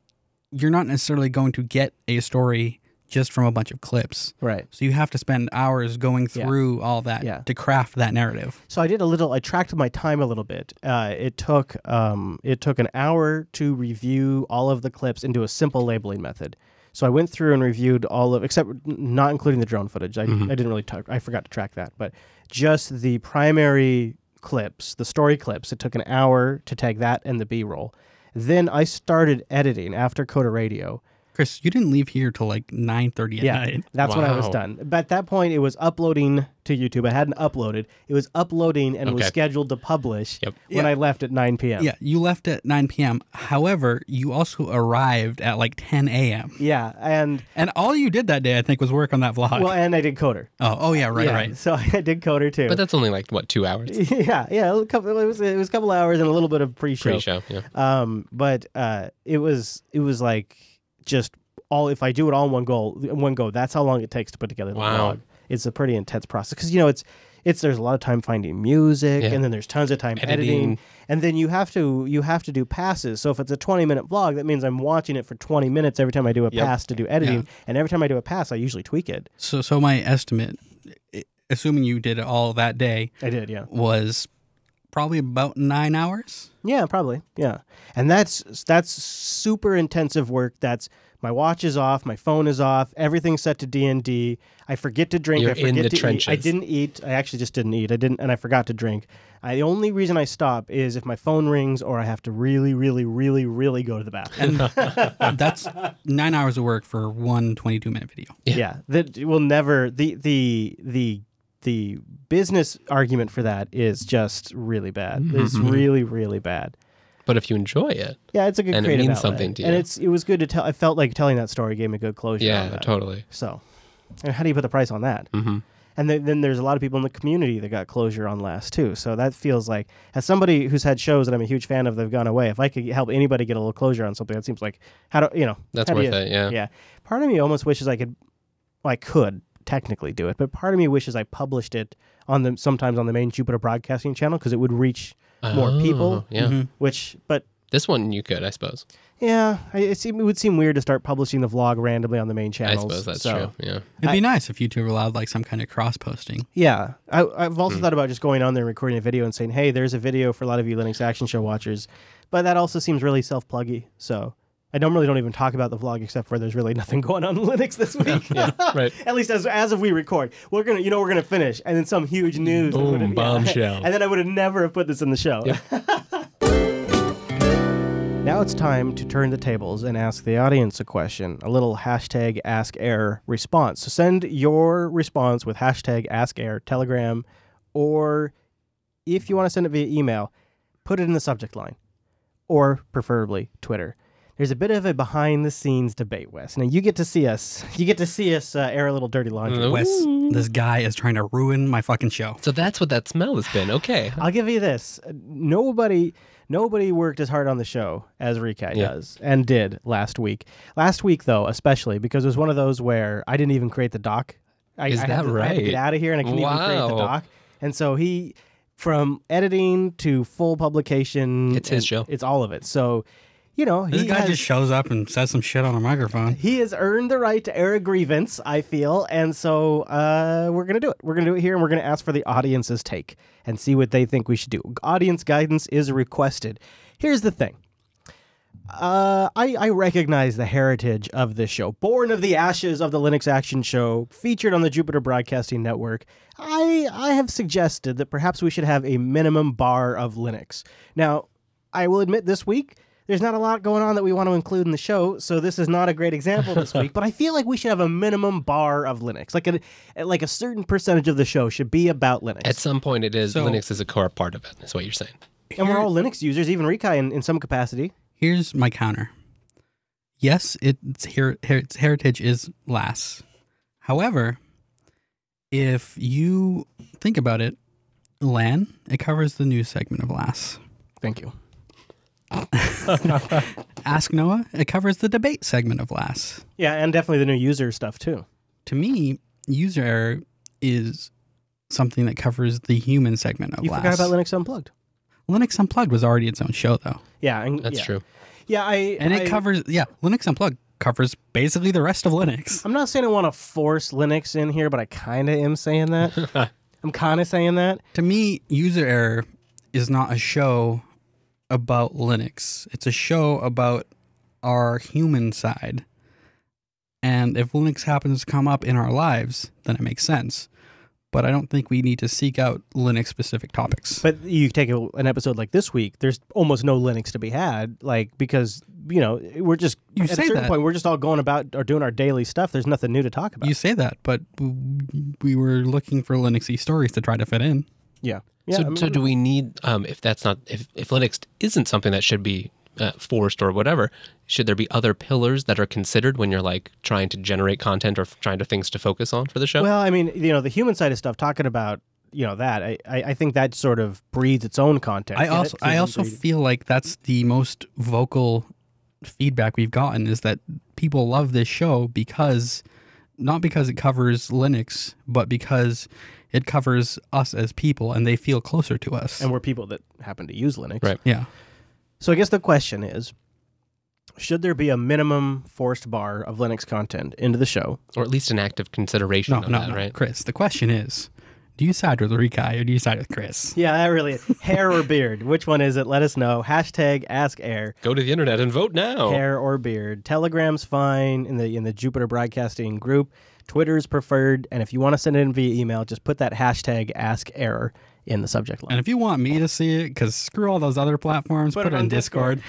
you're not necessarily going to get a story just from a bunch of clips. Right. So you have to spend hours going through all that to craft that narrative. So I tracked my time a little bit. It took an hour to review all of the clips into a simple labeling method. So I went through and reviewed except not including the drone footage. I didn't really I forgot to track that, but just the primary clips, the story clips, it took an hour to tag that and the B-roll. Then I started editing after Coda Radio. Chris, you didn't leave here till like 9:30 at night. That's when I was done. But at that point, it was uploading to YouTube. I hadn't uploaded. It was uploading and was scheduled to publish when I left at 9 p.m. Yeah, you left at 9 p.m. However, you also arrived at like 10 a.m. Yeah, and all you did that day, I think, was work on that vlog. Well, and I did Coder. Oh yeah, right. So I did Coder too. But that's only like, what, 2 hours? Yeah. It was a couple hours and a little bit of pre-show. But it was like just if I do it all in one go, that's how long it takes to put together the vlog. it's a pretty intense process because there's a lot of time finding music, and then there's tons of time editing, and then you have to do passes. So if it's a 20-minute vlog, that means I'm watching it for 20 minutes every time I do a pass to do editing, and every time I do a pass, I usually tweak it. So my estimate, assuming you did it all that day, I did, was probably about 9 hours. Yeah, probably, yeah, and that's super intensive work. That's my watch is off, my phone is off, everything's set to D&D. I forget to drink. I forget to eat. I didn't eat. I actually just didn't eat. And I forgot to drink. The only reason I stop is if my phone rings or I have to really, really, really, really go to the bathroom. And that's 9 hours of work for one 22-minute video. Yeah, that will never. The business argument for that is just really bad. It's really, really bad. But if you enjoy it, yeah, it's a good and creative it means outlet. something to you, and it was good to tell. I felt like telling that story gave me good closure. Yeah, on that. totally. So, and how do you put the price on that? And then there's a lot of people in the community that got closure on Last too. So that feels like, as somebody who's had shows that I'm a huge fan of, they've gone away. If I could help anybody get a little closure on something, that seems like that's worth it. Yeah, yeah. Part of me almost wishes I could technically do it, but part of me wishes I published it sometimes on the main Jupiter Broadcasting channel because it would reach more people. Yeah, but this one you could, I suppose. Yeah, it would seem weird to start publishing the vlog randomly on the main channels. I suppose that's true, yeah. It'd be nice if YouTube allowed like some kind of cross-posting. Yeah. I've also thought about just going on there and recording a video and saying, hey, there's a video for a lot of you Linux Action Show watchers. But that also seems really self-pluggy, so I normally don't even talk about the vlog except for there's really nothing going on in Linux this week. Yeah, right. At least as of we record. We're gonna finish, and then some huge news. Boom, bombshell. And then I would have never have put this in the show. Yep. Now it's time to turn the tables and ask the audience a question. A little hashtag askerror response. So send your response with hashtag askerror, Telegram, or if you want to send it via email, put it in the subject line, or preferably Twitter. There's a bit of a behind-the-scenes debate, Wes. Now you get to see us. Air a little dirty laundry. Wes, this guy is trying to ruin my fucking show. So that's what that smell has been. Okay, I'll give you this. Nobody worked as hard on the show as Rikai does and did last week. Last week, though, especially because it was one of those where I didn't even create the doc. I had to get out of here and I couldn't even create the doc. And so from editing to full publication, it's his show. It's all of it. So, this guy just shows up and says some shit on a microphone. He has earned the right to air a grievance, I feel, and so we're going to do it. We're going to do it here, and we're going to ask for the audience's take and see what they think we should do. Audience guidance is requested. Here's the thing. I recognize the heritage of this show. Born of the ashes of the Linux Action Show, featured on the Jupiter Broadcasting Network, I have suggested that perhaps we should have a minimum bar of Linux. Now, I will admit this week, there's not a lot going on that we want to include in the show, so this is not a great example this week, but I feel like we should have a minimum bar of Linux. Like a certain percentage of the show should be about Linux. At some point it is. Linux is a core part of it, is what you're saying. And we're all Linux users, even Rikai in some capacity. Here's my counter. Yes, its heritage is LAS. However, if you think about it, LAN, it covers the news segment of LAS. Thank you. Ask Noah, it covers the debate segment of LAS. Yeah, and definitely the new user stuff too. To me, user error is something that covers the human segment of LAS. You forgot about Linux Unplugged. Linux Unplugged was already its own show, though. Yeah, that's true. Yeah, Linux Unplugged covers basically the rest of Linux. I'm not saying I want to force Linux in here, but I kind of am saying that. I'm kind of saying that. To me, user error is not a show about Linux. It's a show about our human side. And if Linux happens to come up in our lives, then it makes sense. But I don't think we need to seek out Linux-specific topics. But you take an episode like this week, there's almost no Linux to be had, because, we're just, at a certain point, we're just all going about or doing our daily stuff. There's nothing new to talk about. You say that, but we were looking for Linuxy stories to try to fit in. Yeah. So do we need, if Linux isn't something that should be forced or whatever, should there be other pillars that are considered when you're trying to generate content or trying to things to focus on for the show? Well, I mean, the human side of stuff, talking about, that, I think that sort of breeds its own content. I also feel like that's the most vocal feedback we've gotten is that people love this show because not because it covers Linux, but because it covers us as people and they feel closer to us. And we're people that happen to use Linux. Right. Yeah. So I guess the question is, should there be a minimum forced bar of Linux content into the show? Or at least an active consideration of that, right? Chris, the question is, do you side with Rikai or do you side with Chris? Yeah, that really is. Hair or beard? Which one is it? Let us know. Hashtag AskAir. Go to the internet and vote now. Hair or beard. Telegram's fine in the Jupiter Broadcasting group. Twitter's preferred. And if you want to send it in via email, just put that hashtag AskAir in the subject line. And if you want me to see it, because screw all those other platforms, put it in Discord.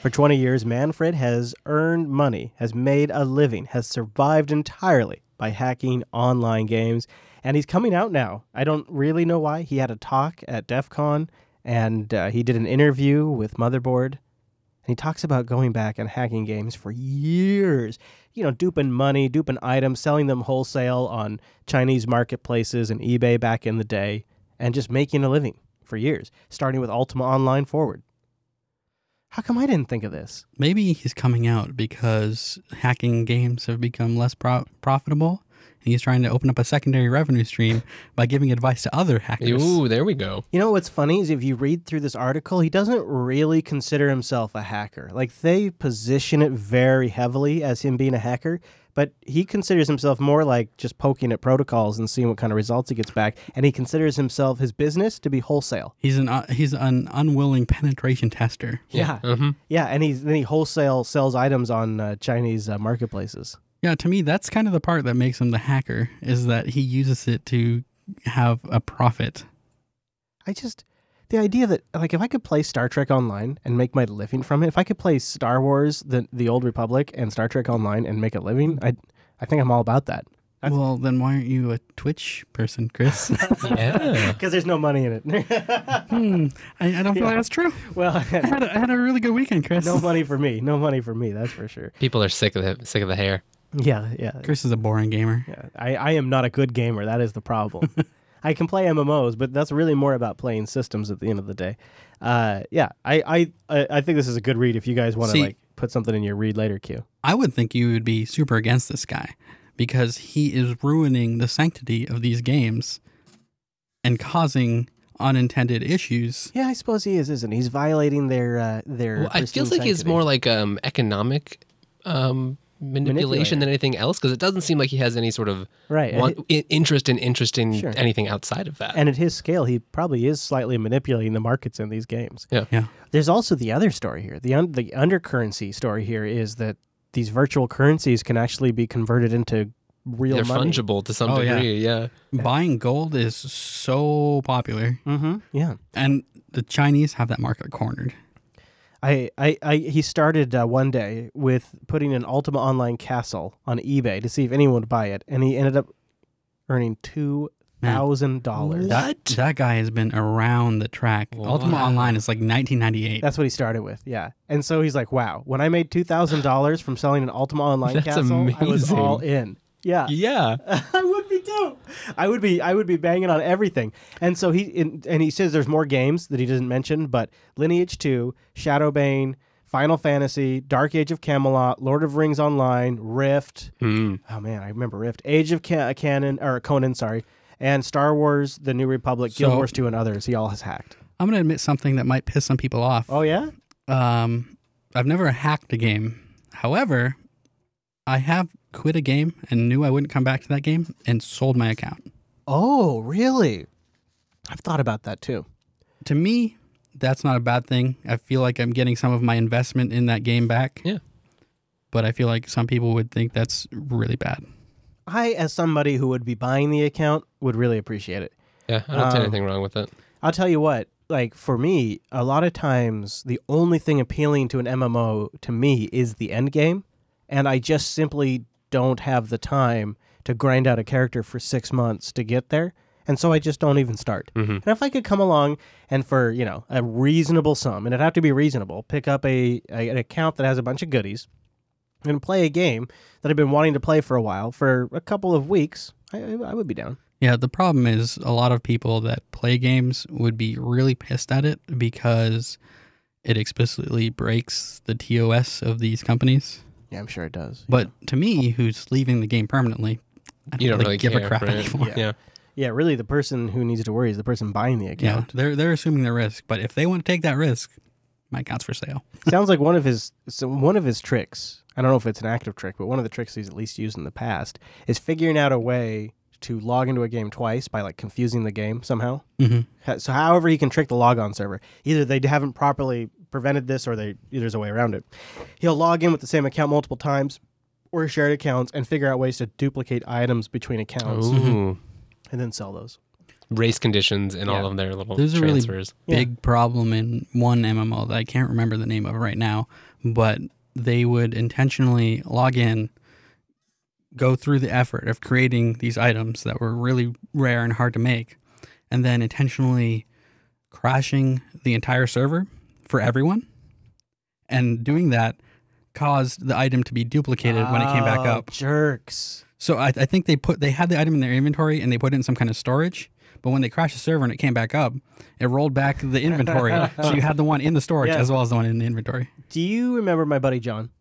For 20 years, Manfred has earned money, has made a living, has survived entirely by hacking online games. And he's coming out now. I don't really know why. He had a talk at DEF CON, and he did an interview with Motherboard. And he talks about going back and hacking games for years. You know, duping money, duping items, selling them wholesale on Chinese marketplaces and eBay back in the day, and just making a living for years, starting with Ultima Online forward. How come I didn't think of this? Maybe he's coming out because hacking games have become less profitable, and he's trying to open up a secondary revenue stream by giving advice to other hackers. Ooh, there we go. You know what's funny is if you read through this article, he doesn't really consider himself a hacker. Like, they position it very heavily as him being a hacker, but he considers himself more like just poking at protocols and seeing what kind of results he gets back. And he considers himself, his business, to be wholesale. He's an unwilling penetration tester. Yeah. Mm-hmm. Yeah, and then he wholesale sells items on Chinese marketplaces. Yeah, to me, that's kind of the part that makes him the hacker, is that he uses it to have a profit. The idea that, like, if I could play Star Trek Online and make my living from it, if I could play Star Wars, the Old Republic, and Star Trek Online and make a living, I think I'm all about that. Well, then why aren't you a Twitch person, Chris? Yeah. Because there's no money in it. I don't feel like that's true. Well, I had a really good weekend, Chris. no money for me. No money for me, that's for sure. People are sick of the hair. Yeah. Chris is a boring gamer. Yeah. I am not a good gamer. That is the problem. I can play MMOs, but that's really more about playing systems at the end of the day. Yeah, I think this is a good read if you guys want to like put something in your read later queue. I would think you would be super against this guy because he is ruining the sanctity of these games and causing unintended issues. Yeah, I suppose he is, isn't he? He's violating their Well, it feels like it's more like economic manipulation than anything else, because it doesn't seem like he has any sort of interest in anything outside of that. And at his scale, he probably is slightly manipulating the markets in these games. Yeah. There's also the other story here. The undercurrency story here is that these virtual currencies can actually be converted into real They're money. fungible to some degree, yeah. Buying gold is so popular. Mm-hmm. Yeah. And the Chinese have that market cornered. He started one day with putting an Ultima Online castle on eBay to see if anyone would buy it, and he ended up earning $2,000. That guy has been around the track. Wow. Ultima Online is like 1998. That's what he started with, yeah. And so he's like, wow, when I made $2,000 from selling an Ultima Online That's castle, amazing. I was all in. Yeah. Yeah. I would be too. I would be banging on everything. And so he says there's more games that he doesn't mention, but Lineage 2, Shadowbane, Final Fantasy, Dark Age of Camelot, Lord of Rings Online, Rift. Oh man, I remember Rift. Age of Conan, sorry. And Star Wars, The New Republic, Guild Wars 2 and others. He all has hacked. I'm going to admit something that might piss some people off. Oh yeah? I've never hacked a game. However, I have quit a game and knew I wouldn't come back to that game and sold my account. Oh, really? I've thought about that too. To me, that's not a bad thing. I feel like I'm getting some of my investment in that game back. Yeah. But I feel like some people would think that's really bad. I, as somebody who would be buying the account, would really appreciate it. Yeah, I don't see anything wrong with it. I'll tell you what, like for me, a lot of times the only thing appealing to an MMO to me is the end game. And I just simply don't have the time to grind out a character for 6 months to get there. And so I just don't even start. Mm-hmm. And if I could come along and for, a reasonable sum, and it'd have to be reasonable, pick up an account that has a bunch of goodies and play a game that I've been wanting to play for a while, for a couple of weeks, I would be down. Yeah, the problem is a lot of people that play games would be really pissed at it because it explicitly breaks the TOS of these companies. Yeah, I'm sure it does. But to me, who's leaving the game permanently, I don't really give a crap anymore. Yeah, really, the person who needs to worry is the person buying the account. Yeah, they're assuming the risk, but if they want to take that risk, my account's for sale. Sounds like one of his tricks. I don't know if it's an active trick, but one of the tricks he's at least used in the past is figuring out a way to log into a game twice by like confusing the game somehow. Mm-hmm. So however he can trick the logon server, either they haven't properly prevented this or there's a way around it. He'll log in with the same account multiple times or shared accounts and figure out ways to duplicate items between accounts and then sell those. Race conditions and all of their little There's transfers. There's a really big problem in one MMO that I can't remember the name of right now, but they would intentionally log in, go through the effort of creating these items that were really rare and hard to make, and then intentionally crashing the entire server for everyone. And doing that caused the item to be duplicated when it came back up. Jerks. So I think they had the item in their inventory and they put it in some kind of storage. But when they crashed the server and it came back up, it rolled back the inventory. So you had the one in the storage as well as the one in the inventory. Do you remember my buddy John?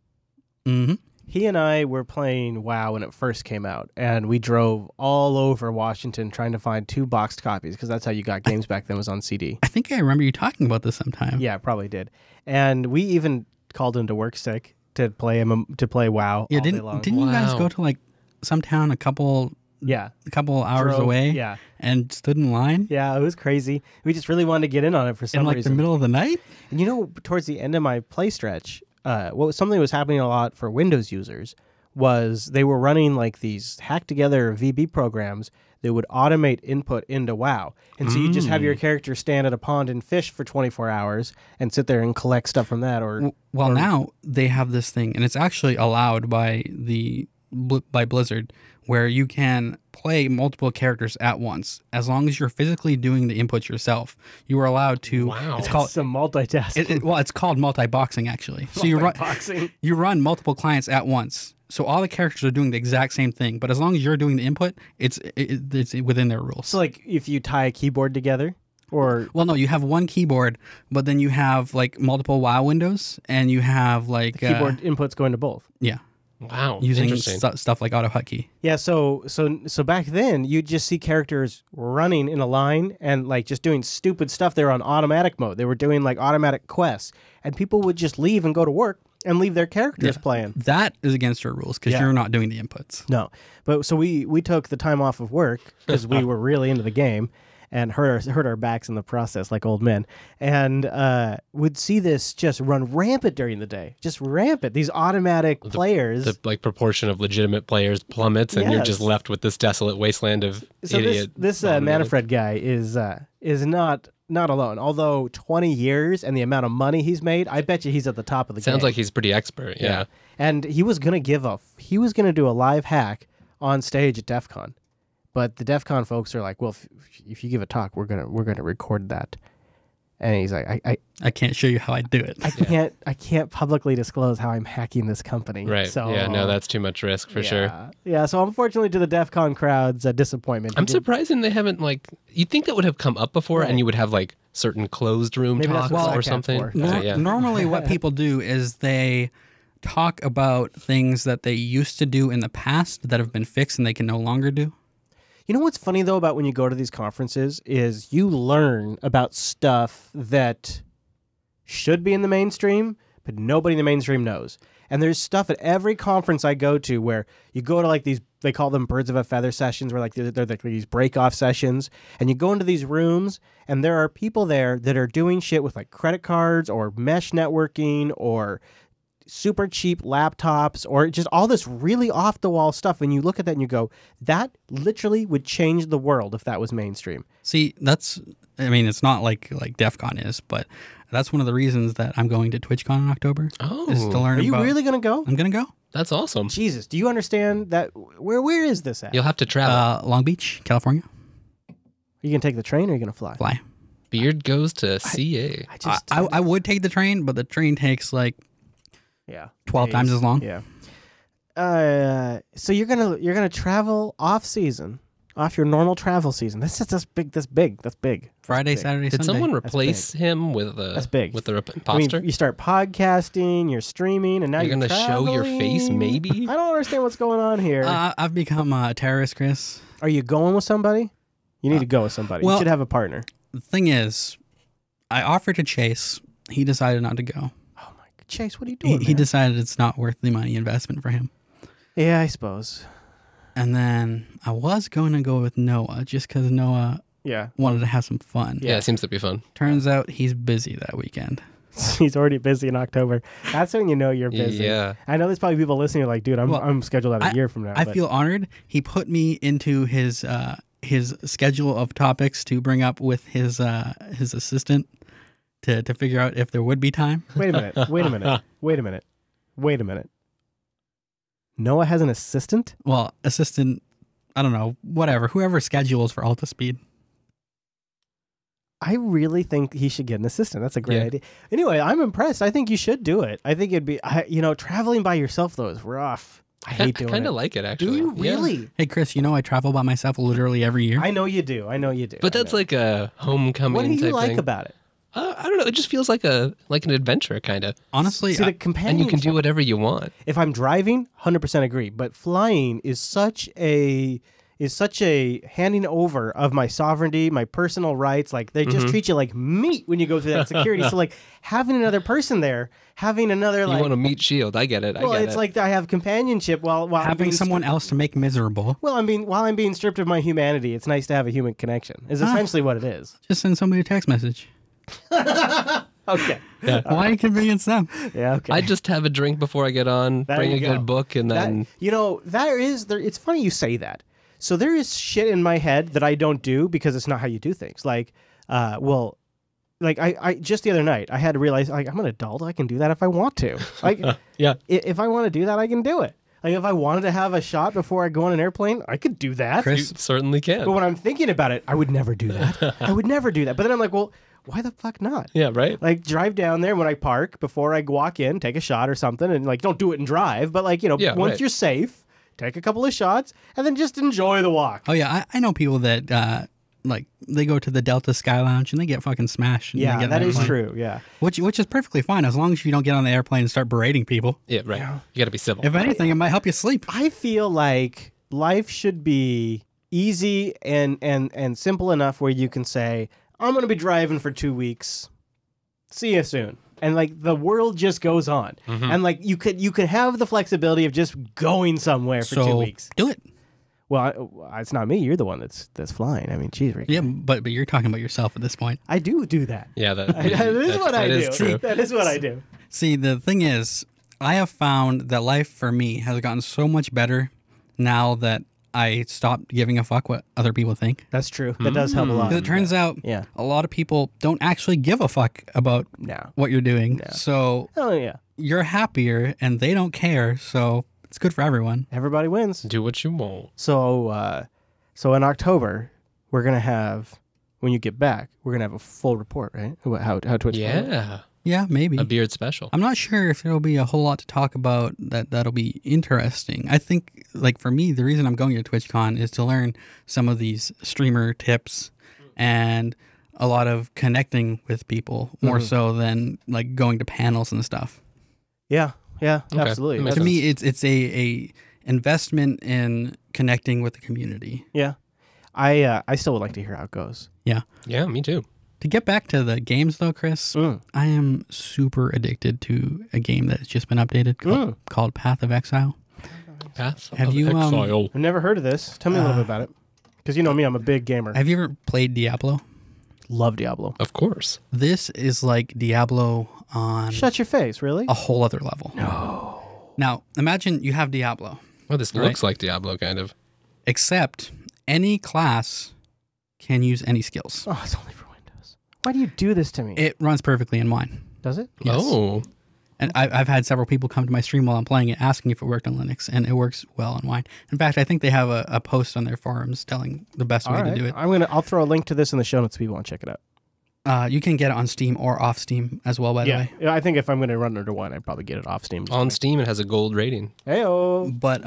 Mm-hmm. He and I were playing WoW when it first came out, and we drove all over Washington trying to find 2 boxed copies, because that's how you got games back then, was on CD. I think I remember you talking about this sometime. Yeah, probably did. And we even called into work sick to play WoW all day long. Didn't you guys go to like some town a couple hours away and stood in line? Yeah, it was crazy. We just really wanted to get in on it for some reason. In like the middle of the night? And you know, towards the end of my play stretch, something was happening a lot for Windows users was they were running like these hacked together VB programs that would automate input into WoW. And so you just have your character stand at a pond and fish for 24 hours and sit there and collect stuff from that. Now they have this thing, and it's actually allowed by Blizzard, where you can play multiple characters at once as long as you're physically doing the inputs yourself. You are allowed to. Wow, it's called some multitasking. It's called multi-boxing actually. So you run multiple clients at once. So all the characters are doing the exact same thing, but as long as you're doing the input, it's within their rules. So like if you tie a keyboard together, or no, you have one keyboard, but then you have like multiple WoW windows, and you have like the keyboard inputs going to both. Yeah. Wow, using stuff like AutoHotkey. Yeah, so back then you'd just see characters running in a line and like just doing stupid stuff. They were on automatic mode. They were doing like automatic quests, and people would just leave and go to work and leave their characters playing. That is against our rules because you're not doing the inputs. No, but so we took the time off of work because we were really into the game and hurt our backs in the process like old men, and would see this just run rampant during the day, just rampant. These automatic players, the like proportion of legitimate players plummets, and you're just left with this desolate wasteland of idiot. This Manfred guy is not alone. Although 20 years and the amount of money he's made, I bet you he's at the top of the game. Sounds like he's pretty expert. Yeah. And he was gonna do a live hack on stage at DEF CON. But the DEF CON folks are like, well, if you give a talk, we're gonna record that. And he's like, I can't show you how I do it. I can't publicly disclose how I'm hacking this company. Right. So, yeah. No, that's too much risk for sure. Yeah. So unfortunately, to the DEF CON crowd's disappointment, I'm surprised they haven't like. You'd think that would have come up before, and you would have like certain closed room talks or something. Normally, what people do is they talk about things that they used to do in the past that have been fixed and they can no longer do. You know what's funny, though, about when you go to these conferences is you learn about stuff that should be in the mainstream, but nobody in the mainstream knows. And there's stuff at every conference I go to where you go to like these, they call them birds of a feather sessions, where like they're like these break-off sessions, and you go into these rooms, and there are people there that are doing shit with like credit cards or mesh networking or super cheap laptops or just all this really off-the-wall stuff. And you look at that and you go, that literally would change the world if that was mainstream. See, it's not like DEF CON is, but that's one of the reasons that I'm going to TwitchCon in October. Is to learn. Are you really going to go? I'm going to go. That's awesome. Jesus, do you understand that? Where is this at? You'll have to travel. Long Beach, California. Are you going to take the train or are you going to fly? Fly. Beard goes to CA. I would take the train, but the train takes like 12 times as long. Yeah. So you're gonna travel off season Off your normal travel season. That's big. Friday, Saturday, Did Sunday. someone replace him with the That's big. with the I imposter? mean, you start podcasting, you're streaming, and now You're you're gonna show your face, traveling. maybe? I don't understand what's going on here. I've become a terrorist, Chris. Are you going with somebody? You need to go with somebody. well- You should have a partner. The thing is, I offered to Chase. He decided not to go. Oh my God, Chase, what are you doing? He man? decided it's not worth the money investment for him. Yeah, I suppose. And then I was going to go with Noah just because Noah Yeah, wanted to have some fun. Yeah, it seems to be fun. Turns out he's busy that weekend. he's already busy in October. That's when you know you're busy. Yeah. I know there's probably people listening who are like, dude, I'm scheduled out a year from now. I but- feel honored. He put me into his schedule of topics to bring up with his assistant to figure out if there would be time. Wait a minute. Noah has an assistant? Well, assistant, I don't know, whatever, whoever schedules for Alta Speed. I really think he should get an assistant. That's a great Yeah. idea. Anyway, I'm impressed. I think you should do it. I think it'd be, traveling by yourself though is rough. I hate doing it. I kind of like it, actually. Do you Yeah. really? Hey, Chris, I travel by myself literally every year. I know you do. But that's like a homecoming what do you type like thing. about it? I don't know. It just feels like an adventure, kind of. Honestly, See, the And companion. you can do whatever you want. If I'm driving, 100% agree. But flying is such a handing over of my sovereignty, my personal rights. Like they just treat you like meat when you go through that security. So like having another person there, having another You like. want to meet Shield. I get it. Well, it's like I have companionship while I'm having being someone else to make miserable. While I'm being stripped of my humanity, it's nice to have a human connection. Is essentially what it is. Just send somebody a text message. Okay. Why inconvenience them? Yeah. Okay. I just have a drink before I get on, There bring you a go. good book, and then It's funny you say that. So there is shit in my head that I don't do because it's not how you do things. Like, I just the other night I had to realize like I'm an adult. I can do that if I want to. Like, yeah. If I want to do that, I can do it. Like if I wanted to have a shot before I go on an airplane, I could do that. You Chris, certainly can. But when I'm thinking about it, I would never do that. I would never do that. But then I'm like, well, why the fuck not? Yeah, right? Like drive down there when I park before I walk in, take a shot or something, and like don't do it and drive, but like Yeah, once right. you're safe, take a couple of shots and then just enjoy the walk. oh yeah, I know people that like they go to the Delta Sky Lounge and they get fucking smashed. And they Yeah, get that on is the true. Yeah. Which is perfectly fine as long as you don't get on the airplane and start berating people. Yeah, right. You got to be civil. If anything, it might help you sleep. I feel like life should be easy and simple enough where you can say, I'm going to be driving for 2 weeks. See you soon. And like the world just goes on. And like you could have the flexibility of just going somewhere for 2 weeks. Do it. Well, it's not me. You're the one that's flying. I mean, geez, Rick. Yeah, but you're talking about yourself at this point. I do that. Yeah, That is what I do. is true. That is what I do. See, the thing is, I have found that life for me has gotten so much better now that I stopped giving a fuck what other people think. That's true. That does help a lot. Because it turns out Yeah. a lot of people don't actually give a fuck about No. what you're doing. So Oh yeah. you're happier and they don't care. So it's good for everyone. Everybody wins. Do what you want. So in October, we're gonna have when you get back, we're gonna have a full report, right? How Twitch. Yeah. Yeah, maybe. A beard special. I'm not sure if there'll be a whole lot to talk about that'll be interesting. I think, like, for me, the reason I'm going to TwitchCon is to learn some of these streamer tips and a lot of connecting with people more so than, like, going to panels and stuff. Yeah. Yeah. Okay. Absolutely. That makes To sense. me, it's a investment in connecting with the community. Yeah. I still would like to hear how it goes. Yeah. Yeah, me too. To get back to the games, though, Chris, I am super addicted to a game that has just been updated called Path of Exile. Path Have of you, Exile. I've never heard of this. Tell me a little bit about it. Because you know me, I'm a big gamer. Have you ever played Diablo? Love Diablo. Of course. This is like Diablo on Shut your face, really? a whole other level. No. Now, imagine you have Diablo, Well, this looks like Diablo, kind of. except any class can use any skills. Oh, it's only for Windows. Why do you do this to me? It runs perfectly in mine. Does it? Yes. Oh. And I've had several people come to my stream while I'm playing it asking if it worked on Linux, and it works well on mine. In fact, I think they have a post on their forums telling the best way to do it. I'll throw a link to this in the show notes if people want to check it out. You can get it on Steam or off Steam as well, by the way. Yeah, I think if I'm going to run under one, I'd probably get it off Steam. On Steam, it has a gold rating. Heyo. But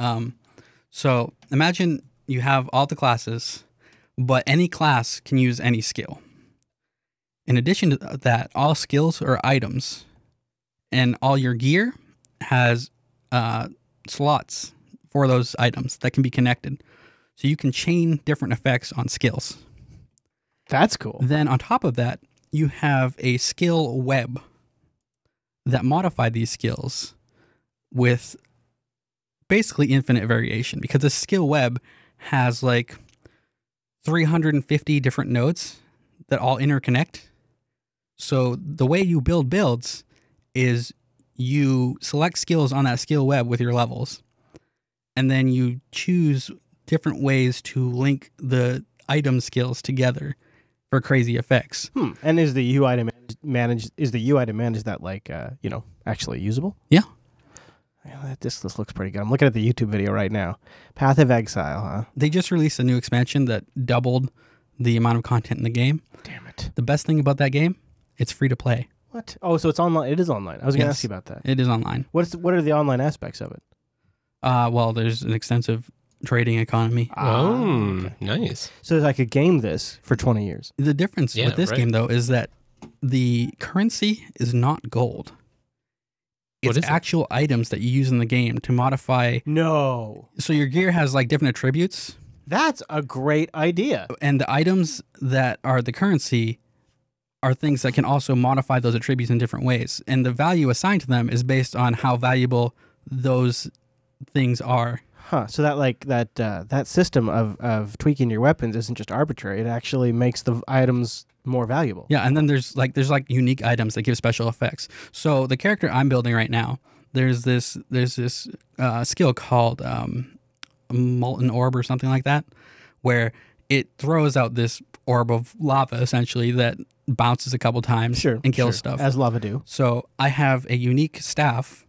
so imagine you have all the classes, but any class can use any skill. In addition to that, all skills are items, and all your gear has slots for those items that can be connected. So you can chain different effects on skills. That's cool. Then on top of that, you have a skill web that modify these skills with basically infinite variation, because the skill web has like 350 different nodes that all interconnect. So the way you build builds is you select skills on that skill web with your levels, and then you choose different ways to link the item skills together for crazy effects. And is the UI to manage? Is the UI to manage that like actually usable? Yeah. This looks pretty good. I'm looking at the YouTube video right now. Path of Exile, huh? They just released a new expansion that doubled the amount of content in the game. Damn it. The best thing about that game, it's free to play. What? Oh, so it's online. It is online. I was going to ask you about that. It is online. What are the online aspects of it? Well, there's an extensive trading economy. Okay. Nice. So I could game this for 20 years. The difference with this game, though, is that the currency is not gold. It's actual items that you use in the game to modify. No. So your gear has like different attributes. That's a great idea. And the items that are the currency are things that can also modify those attributes in different ways. And the value assigned to them is based on how valuable those things are. Huh. So that system of tweaking your weapons isn't just arbitrary. It actually makes the items more valuable. Yeah, and then there's unique items that give special effects. So the character I'm building right now, there's this skill called Molten Orb or something like that, where it throws out this orb of lava essentially that bounces a couple times and kills stuff. As lava do. So I have a unique staff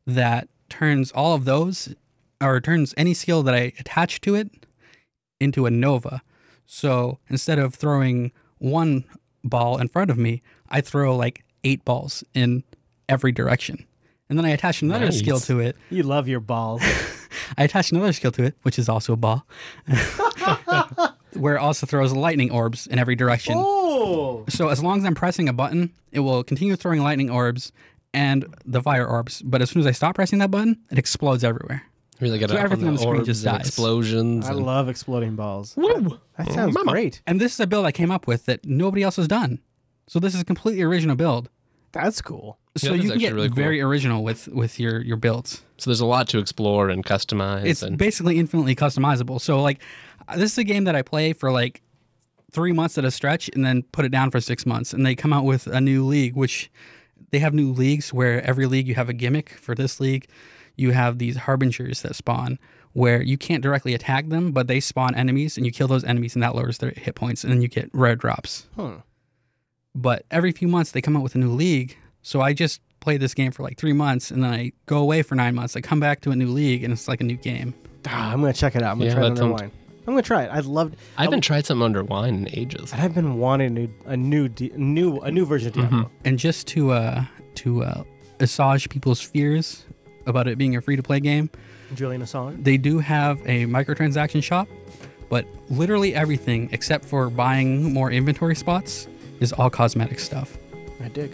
that turns all of those, or turns any skill that I attach to it into a nova. So instead of throwing one ball in front of me, I throw like 8 balls in every direction. And then I attach another skill to it. You love your balls. I attach another skill to it, which is also a ball, where it also throws lightning orbs in every direction. Oh! So as long as I'm pressing a button, it will continue throwing lightning orbs and the fire orbs. But as soon as I stop pressing that button, it explodes everywhere. Really good. So everything on the screen just dies. Explosions. I love exploding balls. Woo! That sounds great. And this is a build I came up with that nobody else has done. So this is a completely original build. That's cool. So you can get really very original with your builds. So there's a lot to explore and customize. It's basically infinitely customizable. So like, this is a game that I play for like 3 months at a stretch and then put it down for 6 months. And they come out with a new league, which they have new leagues where every league you have a gimmick. For this league, you have these harbingers that spawn where you can't directly attack them, but they spawn enemies and you kill those enemies and that lowers their hit points and then you get rare drops. But every few months they come out with a new league. So I just play this game for like 3 months and then I go away for 9 months. I come back to a new league and it's like a new game. I'm going to check it out. I'm going to try it under wine. I'm going to try it. I haven't tried something under wine in ages. I've been wanting a new version of Diablo. And just to assuage people's fears about it being a free-to-play game, Julian Assange. They do have a microtransaction shop, but literally everything except for buying more inventory spots is all cosmetic stuff. I dig.